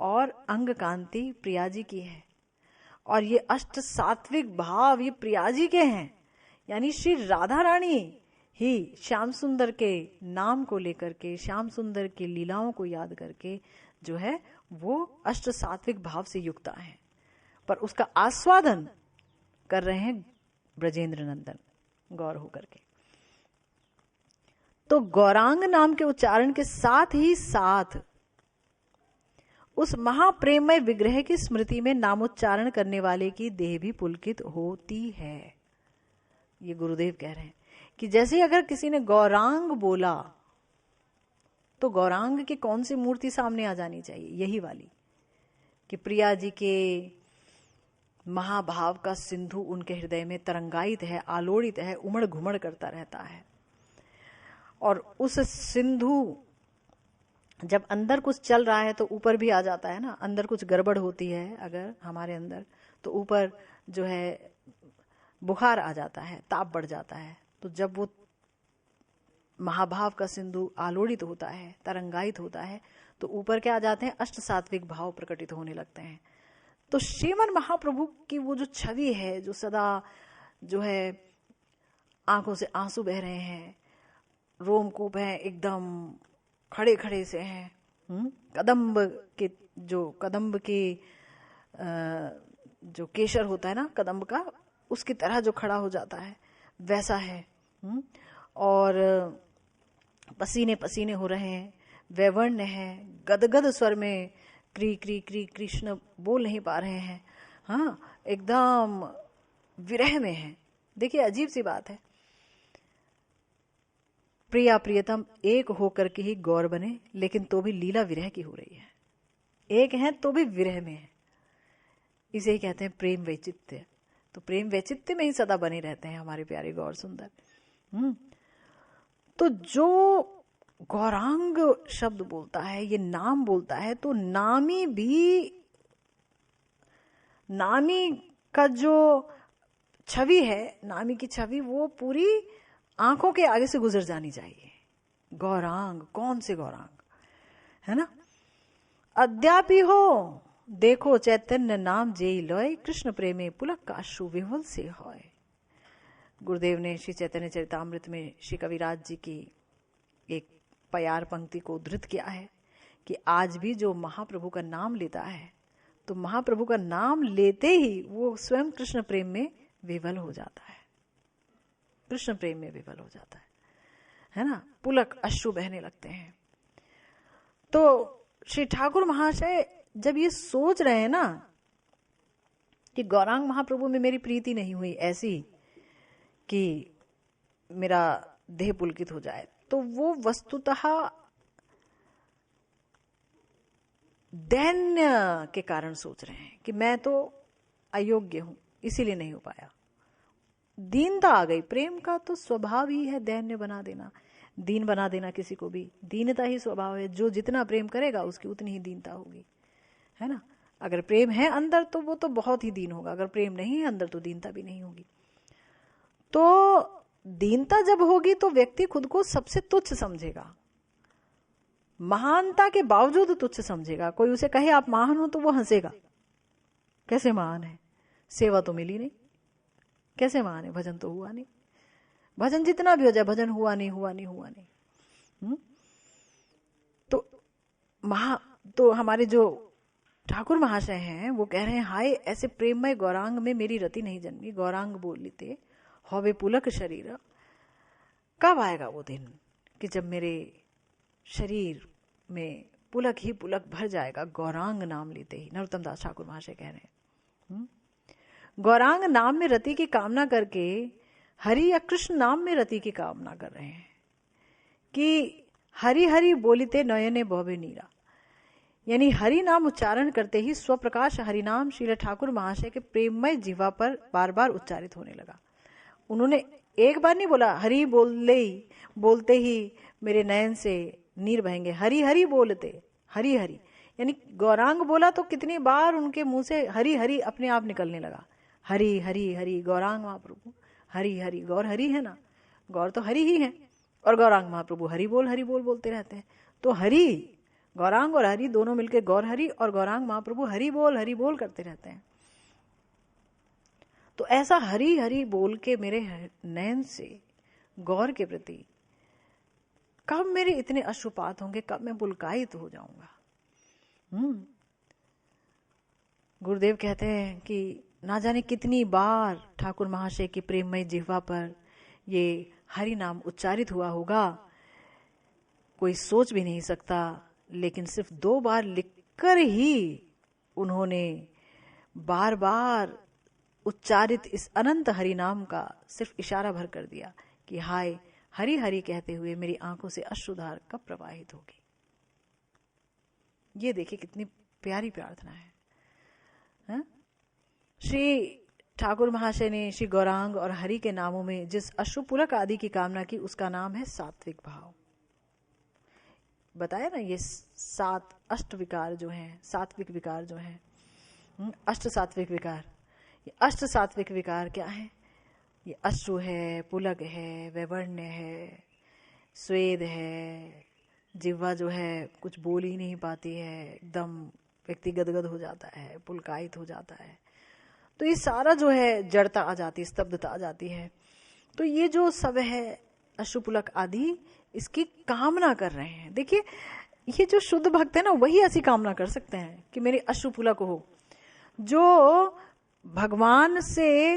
और अंग कांति प्रिया जी की है, और ये अष्ट सात्विक भाव ये प्रिया जी के हैं। यानी श्री राधा रानी ही श्याम सुंदर के नाम को लेकर के, श्याम सुंदर की लीलाओं को याद करके जो है वो अष्ट सात्विक भाव से युक्ता है, पर उसका आस्वादन कर रहे हैं ब्रजेंद्र नंदन गौर होकर के। तो गौरांग नाम के उच्चारण के साथ ही साथ उस महाप्रेममय विग्रह की स्मृति में नामोच्चारण करने वाले की देह भी पुलकित होती है। ये गुरुदेव कह रहे हैं कि जैसे अगर किसी ने गौरांग बोला तो गौरांग की कौन सी मूर्ति सामने आ जानी चाहिए? यही वाली, कि प्रिया जी के महाभाव का सिंधु उनके हृदय में तरंगायित है, आलोड़ित है, उमड़ घुमड़ करता रहता है। और उस सिंधु जब अंदर कुछ चल रहा है तो ऊपर भी आ जाता है ना। अंदर कुछ गड़बड़ होती है अगर हमारे अंदर, तो ऊपर जो है बुखार आ जाता है, ताप बढ़ जाता है। तो जब वो महाभाव का सिंधु आलोड़ित होता है, तरंगायित होता है, तो ऊपर क्या आ जाते हैं? अष्ट सात्विक भाव प्रकटित होने लगते हैं। तो श्रीमन महाप्रभु की वो जो छवि है, जो सदा जो है आंखों से आंसू बह रहे हैं, रोमकूप है, एकदम खड़े खड़े से हैं, कदम्ब के जो केशर होता है ना कदम्ब का, उसकी तरह जो खड़ा हो जाता है वैसा है। और पसीने पसीने हो रहे हैं, वैवर्ण है, गदगद स्वर में क्री क्री क्री कृष्ण बोल नहीं पा रहे हैं। हाँ, एकदम विरह में है। देखिए अजीब सी बात है, प्रिया प्रियतम एक होकर के ही गौर बने, लेकिन तो भी लीला विरह की हो रही है। एक है तो भी विरह में है। इसे ही कहते हैं प्रेम वैचित्य। तो प्रेम वैचित्य में ही सदा बने रहते हैं हमारे प्यारे गौर सुंदर। तो जो गौरांग शब्द बोलता है, ये नाम बोलता है, तो नामी का जो छवि है, नामी की छवि वो पूरी आंखों के आगे से गुजर जानी चाहिए। गौरांग, कौन से गौरांग, है ना? अद्यापि हो देखो चैतन्य नाम जेई लय, कृष्ण प्रेमे पुलक काशु विह्वल से होय। गुरुदेव ने श्री चैतन्य चरितामृत में श्री कविराज जी की एक प्यार पंक्ति को उद्धृत किया है कि आज भी जो महाप्रभु का नाम लेता है, तो महाप्रभु का नाम लेते ही वो स्वयं कृष्ण प्रेम में विह्वल हो जाता है, कृष्ण प्रेम में विह्वल हो जाता है ना? पुलक अश्रु बहने लगते हैं। तो श्री ठाकुर महाशय जब ये सोच रहे हैं ना कि गौरांग महाप्रभु में मेरी प्रीति नहीं हुई ऐसी कि मेरा देह पुलकित हो जाए, तो वो वस्तुतः दैन्य के कारण सोच रहे हैं कि मैं तो अयोग्य हूं, इसीलिए नहीं हो पाया। दीनता आ गई। प्रेम का तो स्वभाव ही है दैन्य बना देना, दीन बना देना किसी को भी। दीनता ही स्वभाव है। जो जितना प्रेम करेगा उसकी उतनी ही दीनता होगी, है ना? अगर प्रेम है अंदर तो वो तो बहुत ही दीन होगा, अगर प्रेम नहीं है अंदर तो दीनता भी नहीं होगी। तो दीनता जब होगी तो व्यक्ति खुद को सबसे तुच्छ समझेगा, महानता के बावजूद तुच्छ समझेगा। कोई उसे कहे आप महान हो तो वो हंसेगा, कैसे महान है, सेवा तो मिली नहीं, कैसे महान है, भजन तो हुआ नहीं। भजन जितना भी हो जाए, भजन हुआ नहीं। तो हमारे जो ठाकुर महाशय हैं वो कह रहे हैं, हाय ऐसे प्रेममय गौरांग में मेरी रति नहीं जन्मी। गौरांग बोल लेते हौवे पुलक शरीर। कब आएगा वो दिन कि जब मेरे शरीर में पुलक ही पुलक भर जाएगा गौरांग नाम लेते ही। नरोत्तम दास ठाकुर महाशय कह रहे हैं, गौरांग नाम में रति की कामना करके हरि या कृष्ण नाम में रति की कामना कर रहे हैं कि हरि हरि बोलिते नयने बहवे नीरा, यानी हरि नाम उच्चारण करते ही स्वप्रकाश हरिनाम श्रील ठाकुर महाशय के प्रेममय जीवा पर बार बार उच्चारित होने लगा। उन्होंने एक बार नहीं बोला हरि बोलते ही मेरे नयन से नीर बहेंगे, हरि हरि बोलते, हरि हरि, यानी गौरांग बोला तो कितनी बार उनके मुंह से हरि हरि अपने आप निकलने लगा। हरि हरि हरि गौरांग महाप्रभु, हरि हरि, गौर हरि है ना, गौर तो हरि ही है, और गौरांग महाप्रभु हरि बोल बोलते रहते हैं। तो हरि, गौरांग और हरि दोनों मिलकर गौर हरि, और गौरांग महाप्रभु हरि बोल करते रहते हैं। तो ऐसा हरि हरि बोल के मेरे नयन से गौर के प्रति कब मेरे इतने अश्रुपात होंगे, कब मैं पुलकायित हो जाऊंगा। गुरुदेव कहते हैं कि ना जाने कितनी बार ठाकुर महाशय की प्रेममय जिह्वा पर ये हरि नाम उच्चारित हुआ होगा, कोई सोच भी नहीं सकता। लेकिन सिर्फ 2 बार लिखकर ही उन्होंने बार बार उच्चारित इस अनंत हरि नाम का सिर्फ इशारा भर कर दिया कि हाय हरि हरि कहते हुए मेरी आंखों से अश्रुधार कब प्रवाहित होगी। ये देखिए कितनी प्यारी प्रार्थना है। श्री ठाकुर महाशय ने श्री गौरांग और हरि के नामों में जिस अश्रुपुलक आदि की कामना की, उसका नाम है सात्विक भाव। बताया ना, ये 7 अष्ट विकार जो हैं, सात्विक विकार जो हैं, अष्ट सात्विक विकार। ये अष्ट सात्विक विकार क्या है? ये अश्रु है, पुलक है, वैवर्ण्य है, स्वेद है, जिह्वा जो है कुछ बोल ही नहीं पाती है, एकदम व्यक्ति गदगद हो जाता है, पुलकायित हो जाता है। तो ये सारा जो है जड़ता आ जाती है, स्तब्धता आ जाती है। तो ये जो सब है अश्रुपुलक आदि, इसकी कामना कर रहे हैं। देखिए ये जो शुद्ध भक्त है ना, वही ऐसी कामना कर सकते हैं कि मेरी अश्रुपुलक हो। जो भगवान से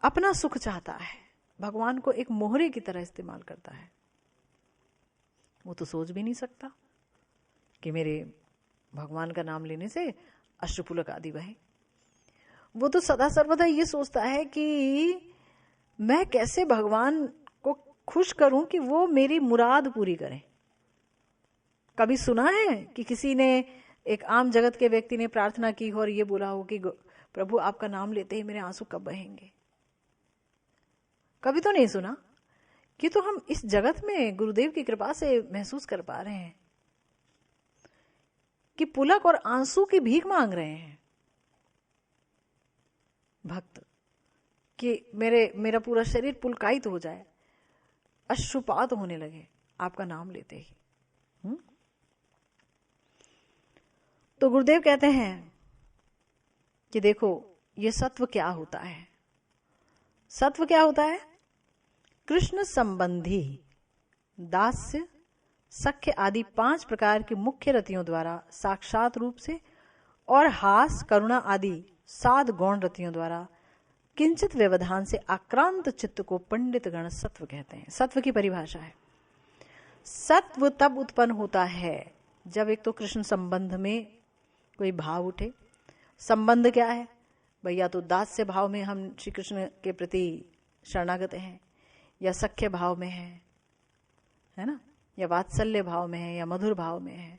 अपना सुख चाहता है, भगवान को एक मोहरे की तरह इस्तेमाल करता है, वो तो सोच भी नहीं सकता कि मेरे भगवान का नाम लेने से अश्रुपुलक आदि बहे। वो तो सदा सर्वदा ये सोचता है कि मैं कैसे भगवान को खुश करूं कि वो मेरी मुराद पूरी करें। कभी सुना है कि किसी ने, एक आम जगत के व्यक्ति ने प्रार्थना की हो और ये बोला हो कि प्रभु आपका नाम लेते ही मेरे आंसू कब बहेंगे? कभी तो नहीं सुना। कि तो हम इस जगत में गुरुदेव की कृपा से महसूस कर पा रहे हैं कि पुलक और आंसू की भीख मांग रहे हैं भक्त, कि मेरा पूरा शरीर पुलकायित हो जाए, अश्रुपात होने लगे आपका नाम लेते ही। तो गुरुदेव कहते हैं कि देखो ये सत्व क्या होता है। सत्व क्या होता है? कृष्ण संबंधी दास्य, सख्य आदि 5 प्रकार की मुख्य रतियों द्वारा साक्षात रूप से, और हास, करुणा आदि 7 गौण रतियों द्वारा किंचित व्यवधान से आक्रांत चित्त को पंडित गण सत्व कहते हैं। सत्व की परिभाषा है, सत्व तब उत्पन्न होता है जब एक तो कृष्ण संबंध में कोई भाव उठे। संबंध क्या है भैया? तो दास्य भाव में हम श्री कृष्ण के प्रति शरणागत हैं, या सख्य भाव में है ना, या वात्सल्य भाव में है, या मधुर भाव में है।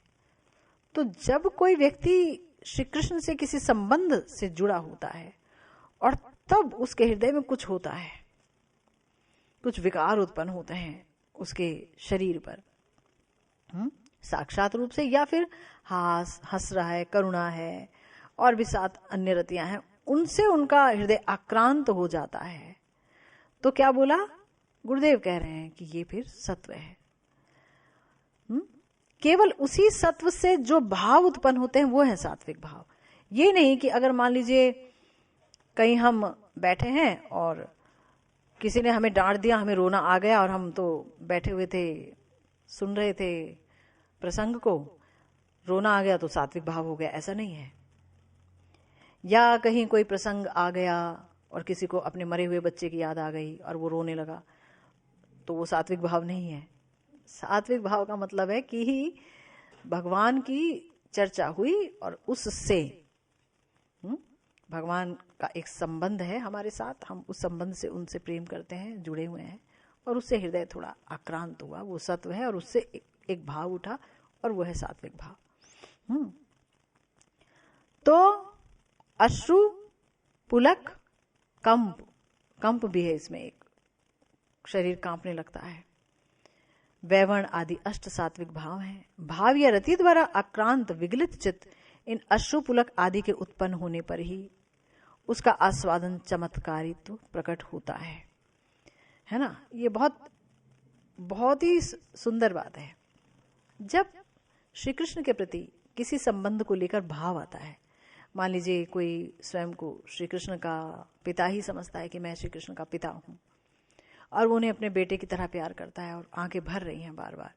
तो जब कोई व्यक्ति श्री कृष्ण से किसी संबंध से जुड़ा होता है और तब उसके हृदय में कुछ होता है, कुछ विकार उत्पन्न होते हैं उसके शरीर पर, साक्षात रूप से, या फिर हंस रहा है, करुणा है, और भी 7 अन्य रतियां हैं, उनसे उनका हृदय आक्रांत हो जाता है। तो क्या बोला? गुरुदेव कह रहे हैं कि ये फिर सत्व है। केवल उसी सत्व से जो भाव उत्पन्न होते हैं वो है सात्विक भाव। ये नहीं कि अगर मान लीजिए कहीं हम बैठे हैं और किसी ने हमें डांट दिया, हमें रोना आ गया, और हम तो बैठे हुए थे, सुन रहे थे प्रसंग को, रोना आ गया तो सात्विक भाव हो गया, ऐसा नहीं है। या कहीं कोई प्रसंग आ गया और किसी को अपने मरे हुए बच्चे की याद आ गई और वो रोने लगा, तो वो सात्विक भाव नहीं है। सात्विक भाव का मतलब है कि भगवान की चर्चा हुई और उससे भगवान का एक संबंध है हमारे साथ, हम उस संबंध से उनसे प्रेम करते हैं, जुड़े हुए हैं, और उससे हृदय थोड़ा आक्रांत हुआ, वो सत्व है, और उससे एक भाव उठा और वो है सात्विक भाव। तो अश्रु, पुलक, कंप भी है इसमें, एक शरीर कांपने लगता है। वैवर्ण आदि अष्ट सात्विक भाव हैं। भाव या रति द्वारा आक्रांत विगलित चित्त इन अश्रु, पुलक आदि के उत्पन्न होने पर ही उसका आस्वादन चमत्कारित्व प्रकट होता है ना। ये बहुत ही सुंदर बात है। जब श्री कृष्ण के प्रति किसी संबंध को लेकर भाव आता है, मान लीजिए कोई स्वयं को श्री कृष्ण का पिता ही समझता है कि मैं श्री कृष्ण का पिता हूं, और वो उन्हें अपने बेटे की तरह प्यार करता है और आंखें भर रही हैं, बार बार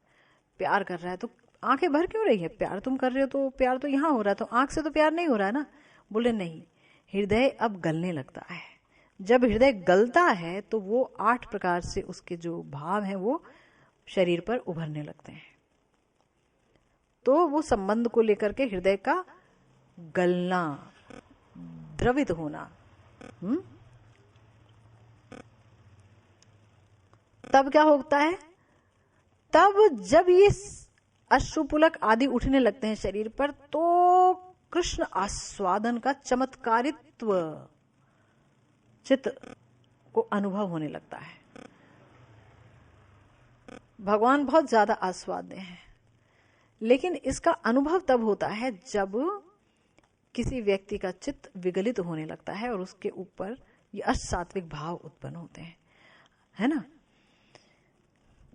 प्यार कर रहा है, तो आंखें भर क्यों रही है? प्यार तुम कर रहे हो तो प्यार तो यहां हो रहा है, तो आंख से तो प्यार नहीं हो रहा है ना। बोले नहीं, हृदय अब गलने लगता है। जब हृदय गलता है तो वो 8 प्रकार से उसके जो भाव हैं वो शरीर पर उभरने लगते हैं। तो वो संबंध को लेकर के हृदय का गलना, द्रवित होना, तब क्या होता है? तब जब ये अश्रुपुलक आदि उठने लगते हैं शरीर पर, तो कृष्ण आस्वादन का चमत्कारित्व चित्त को अनुभव होने लगता है। भगवान बहुत ज्यादा आस्वाद्य हैं, लेकिन इसका अनुभव तब होता है जब किसी व्यक्ति का चित्त विगलित होने लगता है और उसके ऊपर ये अष्ट सात्विक भाव उत्पन्न होते हैं, है ना।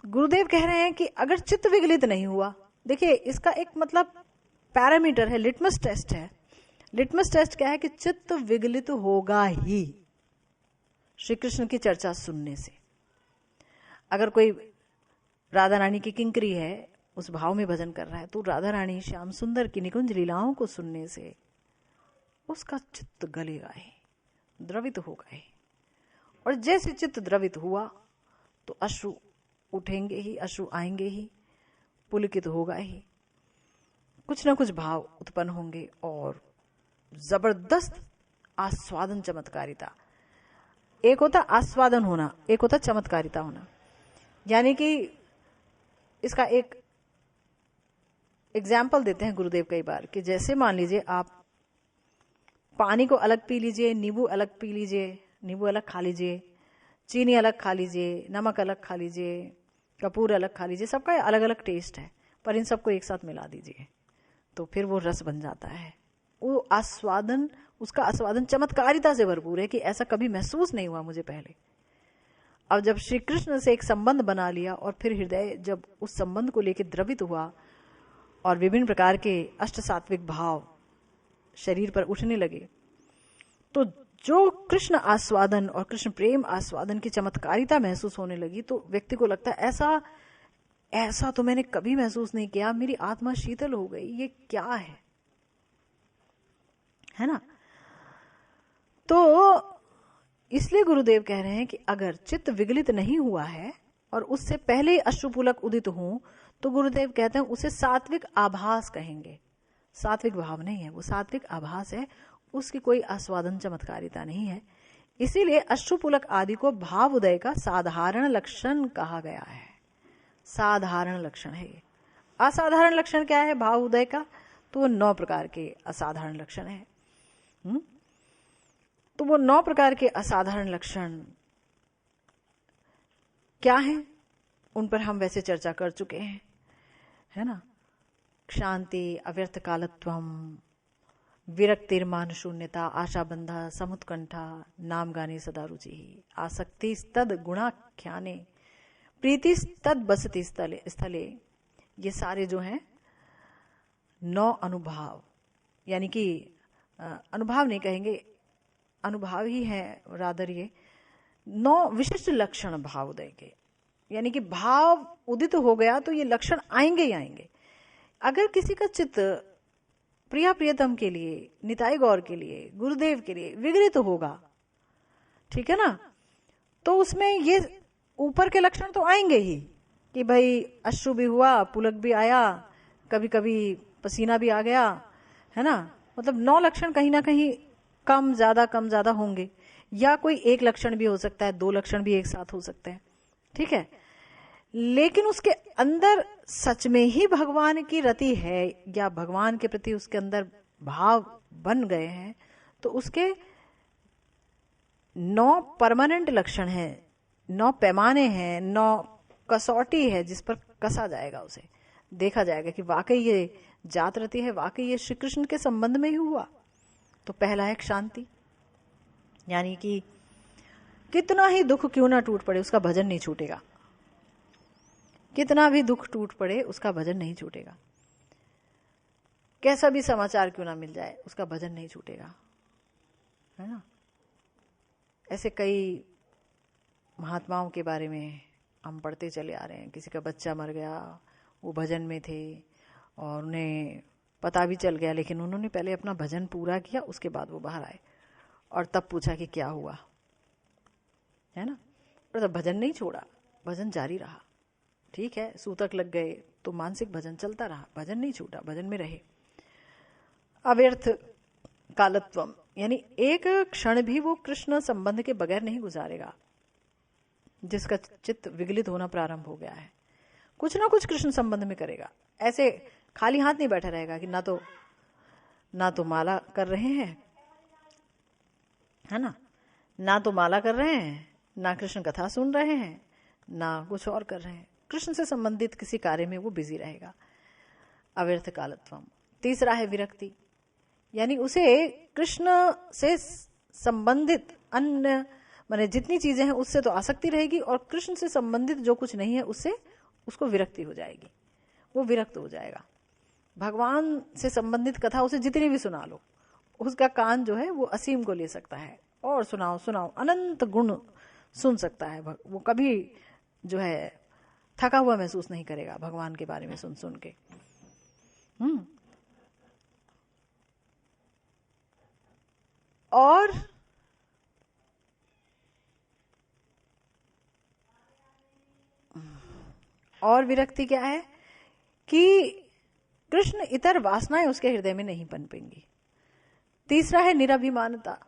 गुरुदेव कह रहे हैं कि अगर चित्त विगलित नहीं हुआ, देखिए इसका एक मतलब पैरामीटर है, लिटमस टेस्ट है। लिटमस टेस्ट क्या है कि चित्त विगलित होगा ही श्री कृष्ण की चर्चा सुनने से। अगर कोई राधा रानी की किंकरी है, उस भाव में भजन कर रहा है, तो राधा रानी श्याम सुंदर की निकुंज लीलाओं को सुनने से उसका चित्त गलेगा ही, द्रवित होगा ही। और जैसे चित्त द्रवित हुआ तो अश्रु उठेंगे ही, अश्रु आएंगे ही, पुलकित होगा ही, कुछ ना कुछ भाव उत्पन्न होंगे और जबरदस्त आस्वादन, चमत्कारिता। एक होता आस्वादन होना, एक होता चमत्कारिता होना। यानी कि इसका एक एग्जाम्पल देते हैं गुरुदेव कई बार कि जैसे मान लीजिए आप पानी को अलग पी लीजिए, नींबू अलग पी लीजिए, नींबू अलग खा लीजिए, चीनी अलग खा लीजिए, नमक अलग खा लीजिए, कपूर अलग खा लीजिए, सबका अलग अलग टेस्ट है, पर इन सबको एक साथ मिला दीजिए तो फिर वो रस बन जाता है। वो आस्वादन, उसका आस्वादन चमत्कारिता से भरपूर है कि ऐसा कभी महसूस नहीं हुआ मुझे पहले। अब जब श्री कृष्ण से एक संबंध बना लिया और फिर हृदय जब उस संबंध को लेकर द्रवित हुआ और विभिन्न प्रकार के अष्ट सात्विक भाव शरीर पर उठने लगे, तो जो कृष्ण आस्वादन और कृष्ण प्रेम आस्वादन की चमत्कारिता महसूस होने लगी, तो व्यक्ति को लगता है ऐसा तो मैंने कभी महसूस नहीं किया, मेरी आत्मा शीतल हो गई, ये क्या है ना। तो इसलिए गुरुदेव कह रहे हैं कि अगर चित्त विगलित नहीं हुआ है और उससे पहले ही अश्रुपुलक उदित हो, तो गुरुदेव कहते हैं उसे सात्विक आभास कहेंगे। सात्विक भाव नहीं है, वो सात्विक आभास है, उसकी कोई आस्वादन चमत्कारिता नहीं है। इसीलिए अश्रुपुलक आदि को भाव उदय का साधारण लक्षण कहा गया है। साधारण लक्षण है ये। असाधारण लक्षण क्या है भाव उदय का? तो वो 9 प्रकार के असाधारण लक्षण है। तो वो 9 प्रकार के असाधारण लक्षण क्या हैं? उन पर हम वैसे चर्चा कर चुके हैं, है ना। शांति, अव्यर्थ कालत्वम, विरक्तिर्मान शून्यता, आशाबंधा, समुत्कंठा, नाम गाने सदा रुचि, आसक्ति तद गुणाख्याने, प्रीति तद बसति स्थले। ये सारे जो हैं 9 अनुभाव, यानी कि अनुभाव नहीं कहेंगे, अनुभाव ही है रादर, ये 9 विशिष्ट लक्षण भाव उदय के। यानी कि भाव उदित हो गया तो ये लक्षण आएंगे ही आएंगे। अगर किसी का चित्त प्रिया प्रियतम के लिए, निताई गौर के लिए, गुरुदेव के लिए विगलित होगा, ठीक है ना। तो उसमें ये ऊपर के लक्षण तो आएंगे ही कि भाई अश्रु भी हुआ, पुलक भी आया, कभी कभी पसीना भी आ गया, है ना। मतलब 9 लक्षण कहीं ना कहीं कम ज्यादा होंगे, या कोई एक लक्षण भी हो सकता है, 2 लक्षण भी एक साथ हो सकते हैं, ठीक है। लेकिन उसके अंदर सच में ही भगवान की रति है या भगवान के प्रति उसके अंदर भाव बन गए हैं, तो उसके 9 परमानेंट लक्षण हैं, 9 पैमाने हैं, 9 कसौटी है जिस पर कसा जाएगा, उसे देखा जाएगा कि वाकई ये जात रति है, वाकई ये श्री कृष्ण के संबंध में ही हुआ। तो पहला है शांति, यानी कि कितना ही दुख क्यों ना टूट पड़े उसका भजन नहीं छूटेगा, कितना भी दुख टूट पड़े उसका भजन नहीं छूटेगा, कैसा भी समाचार क्यों ना मिल जाए उसका भजन नहीं छूटेगा, है ना। ऐसे कई महात्माओं के बारे में हम पढ़ते चले आ रहे हैं, किसी का बच्चा मर गया, वो भजन में थे और उन्हें पता भी चल गया, लेकिन उन्होंने पहले अपना भजन पूरा किया, उसके बाद वो बाहर आए और तब पूछा कि क्या हुआ, है ना। और तब भजन नहीं छोड़ा, भजन जारी रहा, ठीक है। सूतक लग गए तो मानसिक भजन चलता रहा, भजन नहीं छूटा, भजन में रहे। अव्यर्थ कालत्वम, यानी एक क्षण भी वो कृष्ण संबंध के बगैर नहीं गुजारेगा। जिसका चित्त विगलित होना प्रारंभ हो गया है, कुछ ना कुछ कृष्ण संबंध में करेगा, ऐसे खाली हाथ नहीं बैठा रहेगा कि ना तो माला कर रहे हैं, है ना तो माला कर रहे हैं, ना कृष्ण कथा सुन रहे हैं, ना कुछ और कर रहे हैं, कृष्ण से संबंधित किसी कार्य में वो बिजी रहेगा। अव्यर्थ कालत्वम। तीसरा है विरक्ति, यानी उसे कृष्ण से संबंधित अन्य माने जितनी चीजें हैं उससे तो आसक्ति रहेगी, और कृष्ण से संबंधित जो कुछ नहीं है उससे उसको विरक्ति हो जाएगी, वो विरक्त हो जाएगा। भगवान से संबंधित कथा उसे जितनी भी सुना लो, उसका कान जो है वो असीम को ले सकता है, और सुनाओ अनंत गुण सुन सकता है। वो कभी जो है थका हुआ महसूस नहीं करेगा भगवान के बारे में सुन के। और विरक्ति क्या है कि कृष्ण इतर वासनाएं उसके हृदय में नहीं पनपेंगी। तीसरा है निराभिमानता,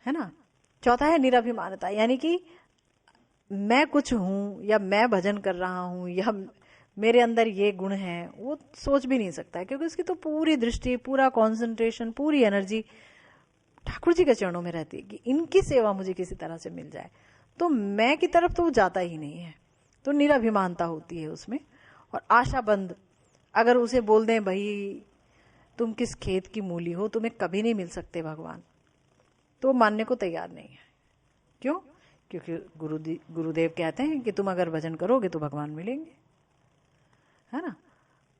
है ना। चौथा है निराभिमानता, यानी कि मैं कुछ हूं या मैं भजन कर रहा हूं या मेरे अंदर ये गुण है, वो सोच भी नहीं सकता है, क्योंकि उसकी तो पूरी दृष्टि, पूरा कंसंट्रेशन, पूरी एनर्जी ठाकुर जी के चरणों में रहती है कि इनकी सेवा मुझे किसी तरह से मिल जाए। तो मैं की तरफ तो वो जाता ही नहीं है, तो निराभिमानता होती है उसमें। और आशाबंद, अगर उसे बोल दें भाई तुम किस खेत की मूली हो, तुम्हें कभी नहीं मिल सकते भगवान, तो मानने को तैयार नहीं है। क्यों? क्योंकि गुरुदेव कहते हैं कि तुम अगर भजन करोगे तो भगवान मिलेंगे, है ना।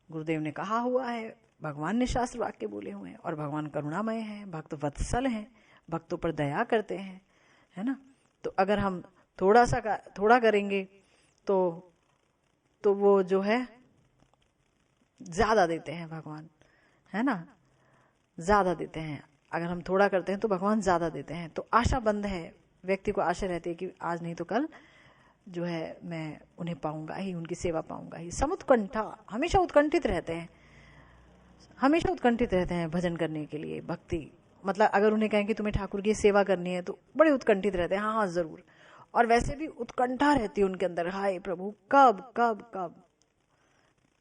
गुरुदेव ने कहा हुआ है, भगवान ने शास्त्र वाक्य बोले हुए हैं, और भगवान करुणामय है, भक्त वत्सल हैं, भक्तों पर दया करते हैं, है ना। तो अगर हम थोड़ा करेंगे तो वो जो है ज्यादा देते हैं भगवान, है ना, ज्यादा देते हैं। अगर हम थोड़ा करते हैं तो भगवान ज्यादा देते हैं। तो आशा बंद है, व्यक्ति को आशा रहती है कि आज नहीं तो कल जो है मैं उन्हें पाऊंगा ही, उनकी सेवा पाऊंगा ही। समुत्कंठा, हमेशा उत्कंठित रहते हैं, हमेशा उत्कंठित रहते हैं भजन करने के लिए। भक्ति मतलब अगर उन्हें कहें कि तुम्हें ठाकुर की सेवा करनी है तो बड़े उत्कंठित रहते हैं, हाँ जरूर। और वैसे भी उत्कंठा रहती है उनके अंदर, हाय प्रभु कब कब कब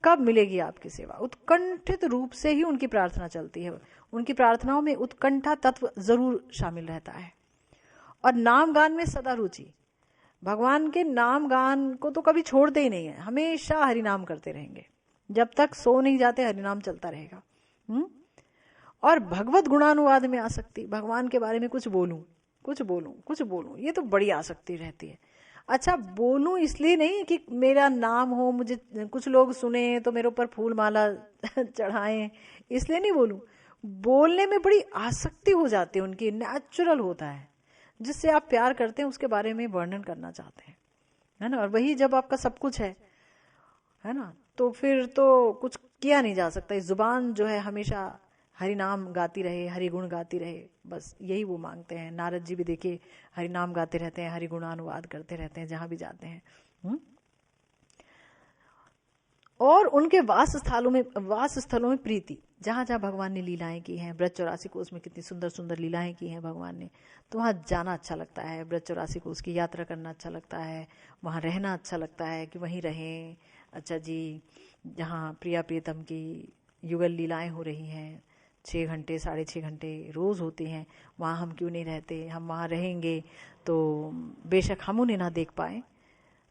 कब मिलेगी आपकी सेवा। उत्कंठित रूप से ही उनकी प्रार्थना चलती है, उनकी प्रार्थनाओं में उत्कंठा तत्व जरूर शामिल रहता है। और नाम गान में सदा रुचि, भगवान के नाम गान को तो कभी छोड़ते ही नहीं है, हमेशा हरिनाम करते रहेंगे, जब तक सो नहीं जाते हरिनाम चलता रहेगा। और भगवत गुणानुवाद में आसक्ति, भगवान के बारे में कुछ बोलूं, ये तो बड़ी आसक्ति रहती है। अच्छा, बोलूं इसलिए नहीं कि मेरा नाम हो, मुझे कुछ लोग सुने तो मेरे ऊपर फूल माला चढ़ाएं, इसलिए नहीं बोलूं। बोलने में बड़ी आसक्ति हो जाती है उनकी, नेचुरल होता है, जिससे आप प्यार करते हैं उसके बारे में वर्णन करना चाहते हैं, है ना। और वही जब आपका सब कुछ है ना, तो फिर तो कुछ किया नहीं जा सकता। इस जुबान जो है हमेशा हरि नाम गाती रहे, हरि गुण गाती रहे, बस यही वो मांगते हैं। नारद जी भी देखिए हरि नाम गाते रहते हैं, हरि गुणानुवाद करते रहते हैं जहां भी जाते हैं। और उनके वास स्थलों में प्रीति, जहां जहां भगवान ने लीलाएं की हैं, ब्रज 84 कोस में कितनी सुंदर सुंदर लीलाएं की हैं भगवान ने, तो वहां जाना अच्छा लगता है, ब्रज 84 कोस की यात्रा करना अच्छा लगता है, वहां रहना अच्छा लगता है कि वहीं रहें। अच्छा जी, जहाँ प्रिया प्रियतम की युगल लीलाएं हो रही हैं, 6 घंटे 6.5 घंटे रोज होती हैं, वहाँ हम क्यों नहीं रहते? हम वहाँ रहेंगे तो बेशक हम उन्हें ना देख पाए,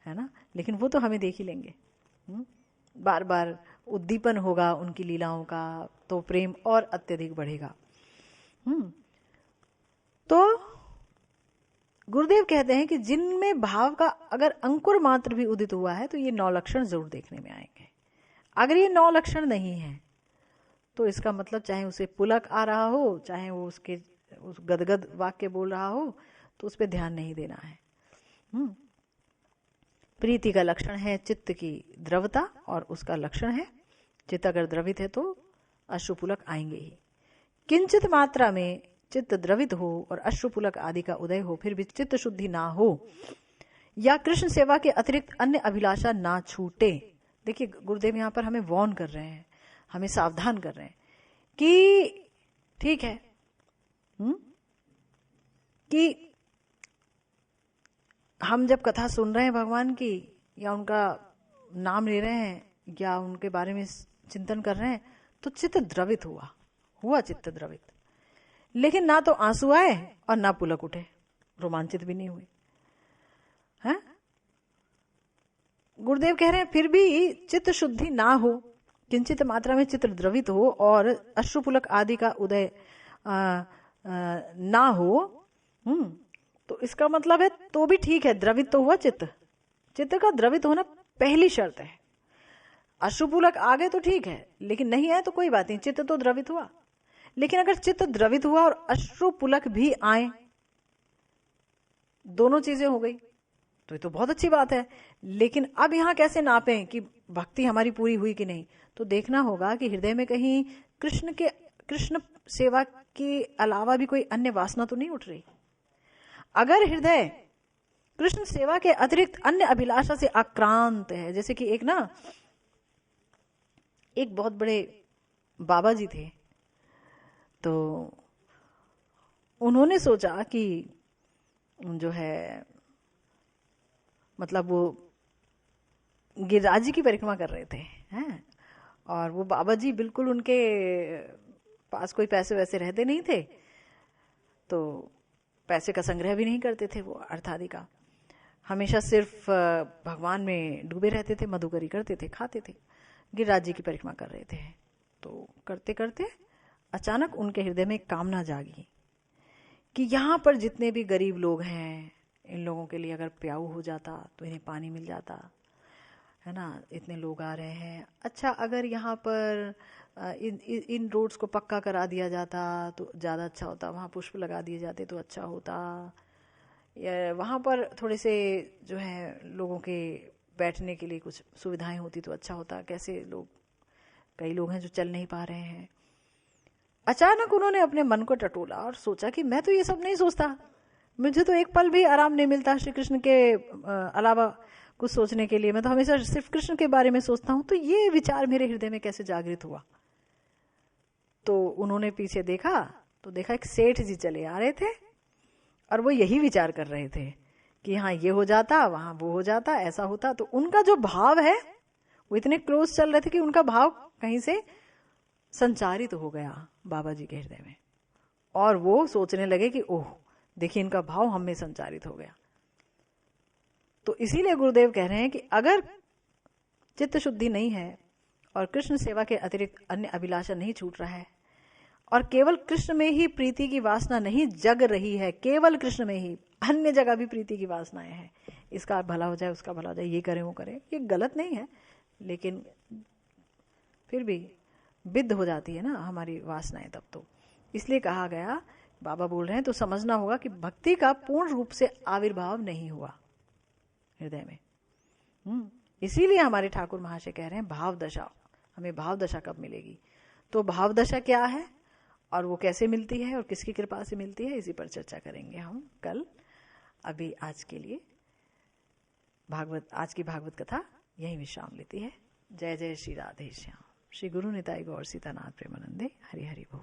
है ना, लेकिन वो तो हमें देख ही लेंगे। बार बार उद्दीपन होगा उनकी लीलाओं का, तो प्रेम और अत्यधिक बढ़ेगा। तो गुरुदेव कहते हैं कि जिनमें भाव का अगर अंकुर मात्र भी उदित हुआ है तो ये 9 लक्षण जरूर देखने में आएंगे। अगर ये 9 लक्षण नहीं है तो इसका मतलब चाहे उसे पुलक आ रहा हो, चाहे वो उस गदगद वाक्य बोल रहा हो, तो उस पर ध्यान नहीं देना है। प्रीति का लक्षण है चित्त की द्रवता, और उसका लक्षण है चित्त अगर द्रवित है तो अश्रुपुलक आएंगे ही। किंचित मात्रा में चित्त द्रवित हो और अश्रुपुलक आदि का उदय हो, फिर भी चित्त शुद्धि ना हो, या कृष्ण सेवा के अतिरिक्त अन्य अभिलाषा ना छूटे। देखिए गुरुदेव यहाँ पर हमें वार्न कर रहे हैं, हमें सावधान कर रहे हैं कि ठीक है कि हम जब कथा सुन रहे हैं भगवान की, या उनका नाम ले रहे हैं, या उनके बारे में चिंतन कर रहे हैं, तो चित्त द्रवित हुआ चित्त द्रवित, लेकिन ना तो आंसू आए और ना पुलक उठे, रोमांचित भी नहीं हुए हैं। गुरुदेव कह रहे हैं फिर भी चित्त शुद्धि ना हो, किंचित मात्रा में चित्त द्रवित हो और अश्रुपुलक आदि का उदय ना हो, तो इसका मतलब है तो भी ठीक है, द्रवित तो हुआ चित्त का द्रवित होना पहली शर्त है। अश्रुपुलक आ गए तो ठीक है, लेकिन नहीं है तो कोई बात नहीं, चित्त तो द्रवित हुआ। लेकिन अगर चित्त द्रवित हुआ और अश्रुपुलक भी आए, दोनों चीजें हो गई, तो ये तो बहुत अच्छी बात है। लेकिन अब यहां कैसे नापें कि भक्ति हमारी पूरी हुई कि नहीं? तो देखना होगा कि हृदय में कहीं कृष्ण सेवा के अलावा भी कोई अन्य वासना तो नहीं उठ रही। अगर हृदय कृष्ण सेवा के अतिरिक्त अन्य अभिलाषा से आक्रांत है, जैसे कि एक बहुत बड़े बाबा जी थे, तो उन्होंने सोचा कि जो है मतलब वो गिरिराज जी की परिक्रमा कर रहे थे हैं, और वो बाबा जी बिल्कुल उनके पास कोई पैसे वैसे रहते नहीं थे, तो पैसे का संग्रह भी नहीं करते थे वो, अर्थादि का हमेशा सिर्फ भगवान में डूबे रहते थे, मधुकरी करते थे, खाते थे। गिरिराज जी की परिक्रमा कर रहे थे, तो करते करते अचानक उनके हृदय में एक कामना जागी कि यहाँ पर जितने भी गरीब लोग हैं, इन लोगों के लिए अगर प्याऊ हो जाता तो इन्हें पानी मिल जाता, है ना, इतने लोग आ रहे हैं। अच्छा, अगर यहाँ पर इन रोड्स को पक्का करा दिया जाता तो ज़्यादा अच्छा होता, वहाँ पुष्प लगा दिए जाते तो अच्छा होता, या वहाँ पर थोड़े से जो है लोगों के बैठने के लिए कुछ सुविधाएं होती तो अच्छा होता। कैसे कई लोग हैं जो चल नहीं पा रहे हैं। अचानक उन्होंने अपने मन को टटोला और सोचा कि मैं तो ये सब नहीं सोचता, मुझे तो एक पल भी आराम नहीं मिलता श्री कृष्ण के अलावा कुछ सोचने के लिए, मैं तो हमेशा सिर्फ कृष्ण के बारे में सोचता हूं। तो ये विचार मेरे हृदय में कैसे जागृत हुआ? तो उन्होंने पीछे देखा तो देखा एक सेठ जी चले आ रहे थे, और वो यही विचार कर रहे थे कि हाँ ये हो जाता, वहां वो हो जाता, ऐसा होता। तो उनका जो भाव है वो इतने क्लोज चल रहे थे कि उनका भाव कहीं से संचारित हो गया बाबा जी के हृदय में, और वो सोचने लगे कि ओह देखिए इनका भाव हम में संचारित हो गया। तो इसीलिए गुरुदेव कह रहे हैं कि अगर चित्त शुद्धि नहीं है और कृष्ण सेवा के अतिरिक्त अन्य अभिलाषा नहीं छूट रहा है, और केवल कृष्ण में ही प्रीति की वासना नहीं जग रही है, केवल कृष्ण में ही, अन्य जगह भी प्रीति की वासनाएं हैं, इसका भला हो जाए, उसका भला हो जाए, ये करें वो करें, ये गलत नहीं है, लेकिन फिर भी विद्ध हो जाती है ना हमारी वासनाएं तब। तो इसलिए कहा गया, बाबा बोल रहे हैं तो समझना होगा कि भक्ति का पूर्ण रूप से आविर्भाव नहीं हुआ हृदय में। इसीलिए हमारे ठाकुर महाशय कह रहे हैं भाव दशा, हमें भाव दशा कब मिलेगी? तो भाव दशा क्या है? और वो कैसे मिलती है और किसकी कृपा से मिलती है, इसी पर चर्चा करेंगे हम कल। अभी आज के लिए आज की भागवत कथा यहीं विश्राम लेती है। जय जय श्री राधे श्याम। श्री गुरु निताई गौर सीतानाथ प्रेमानंदे। हरि हरि बोल।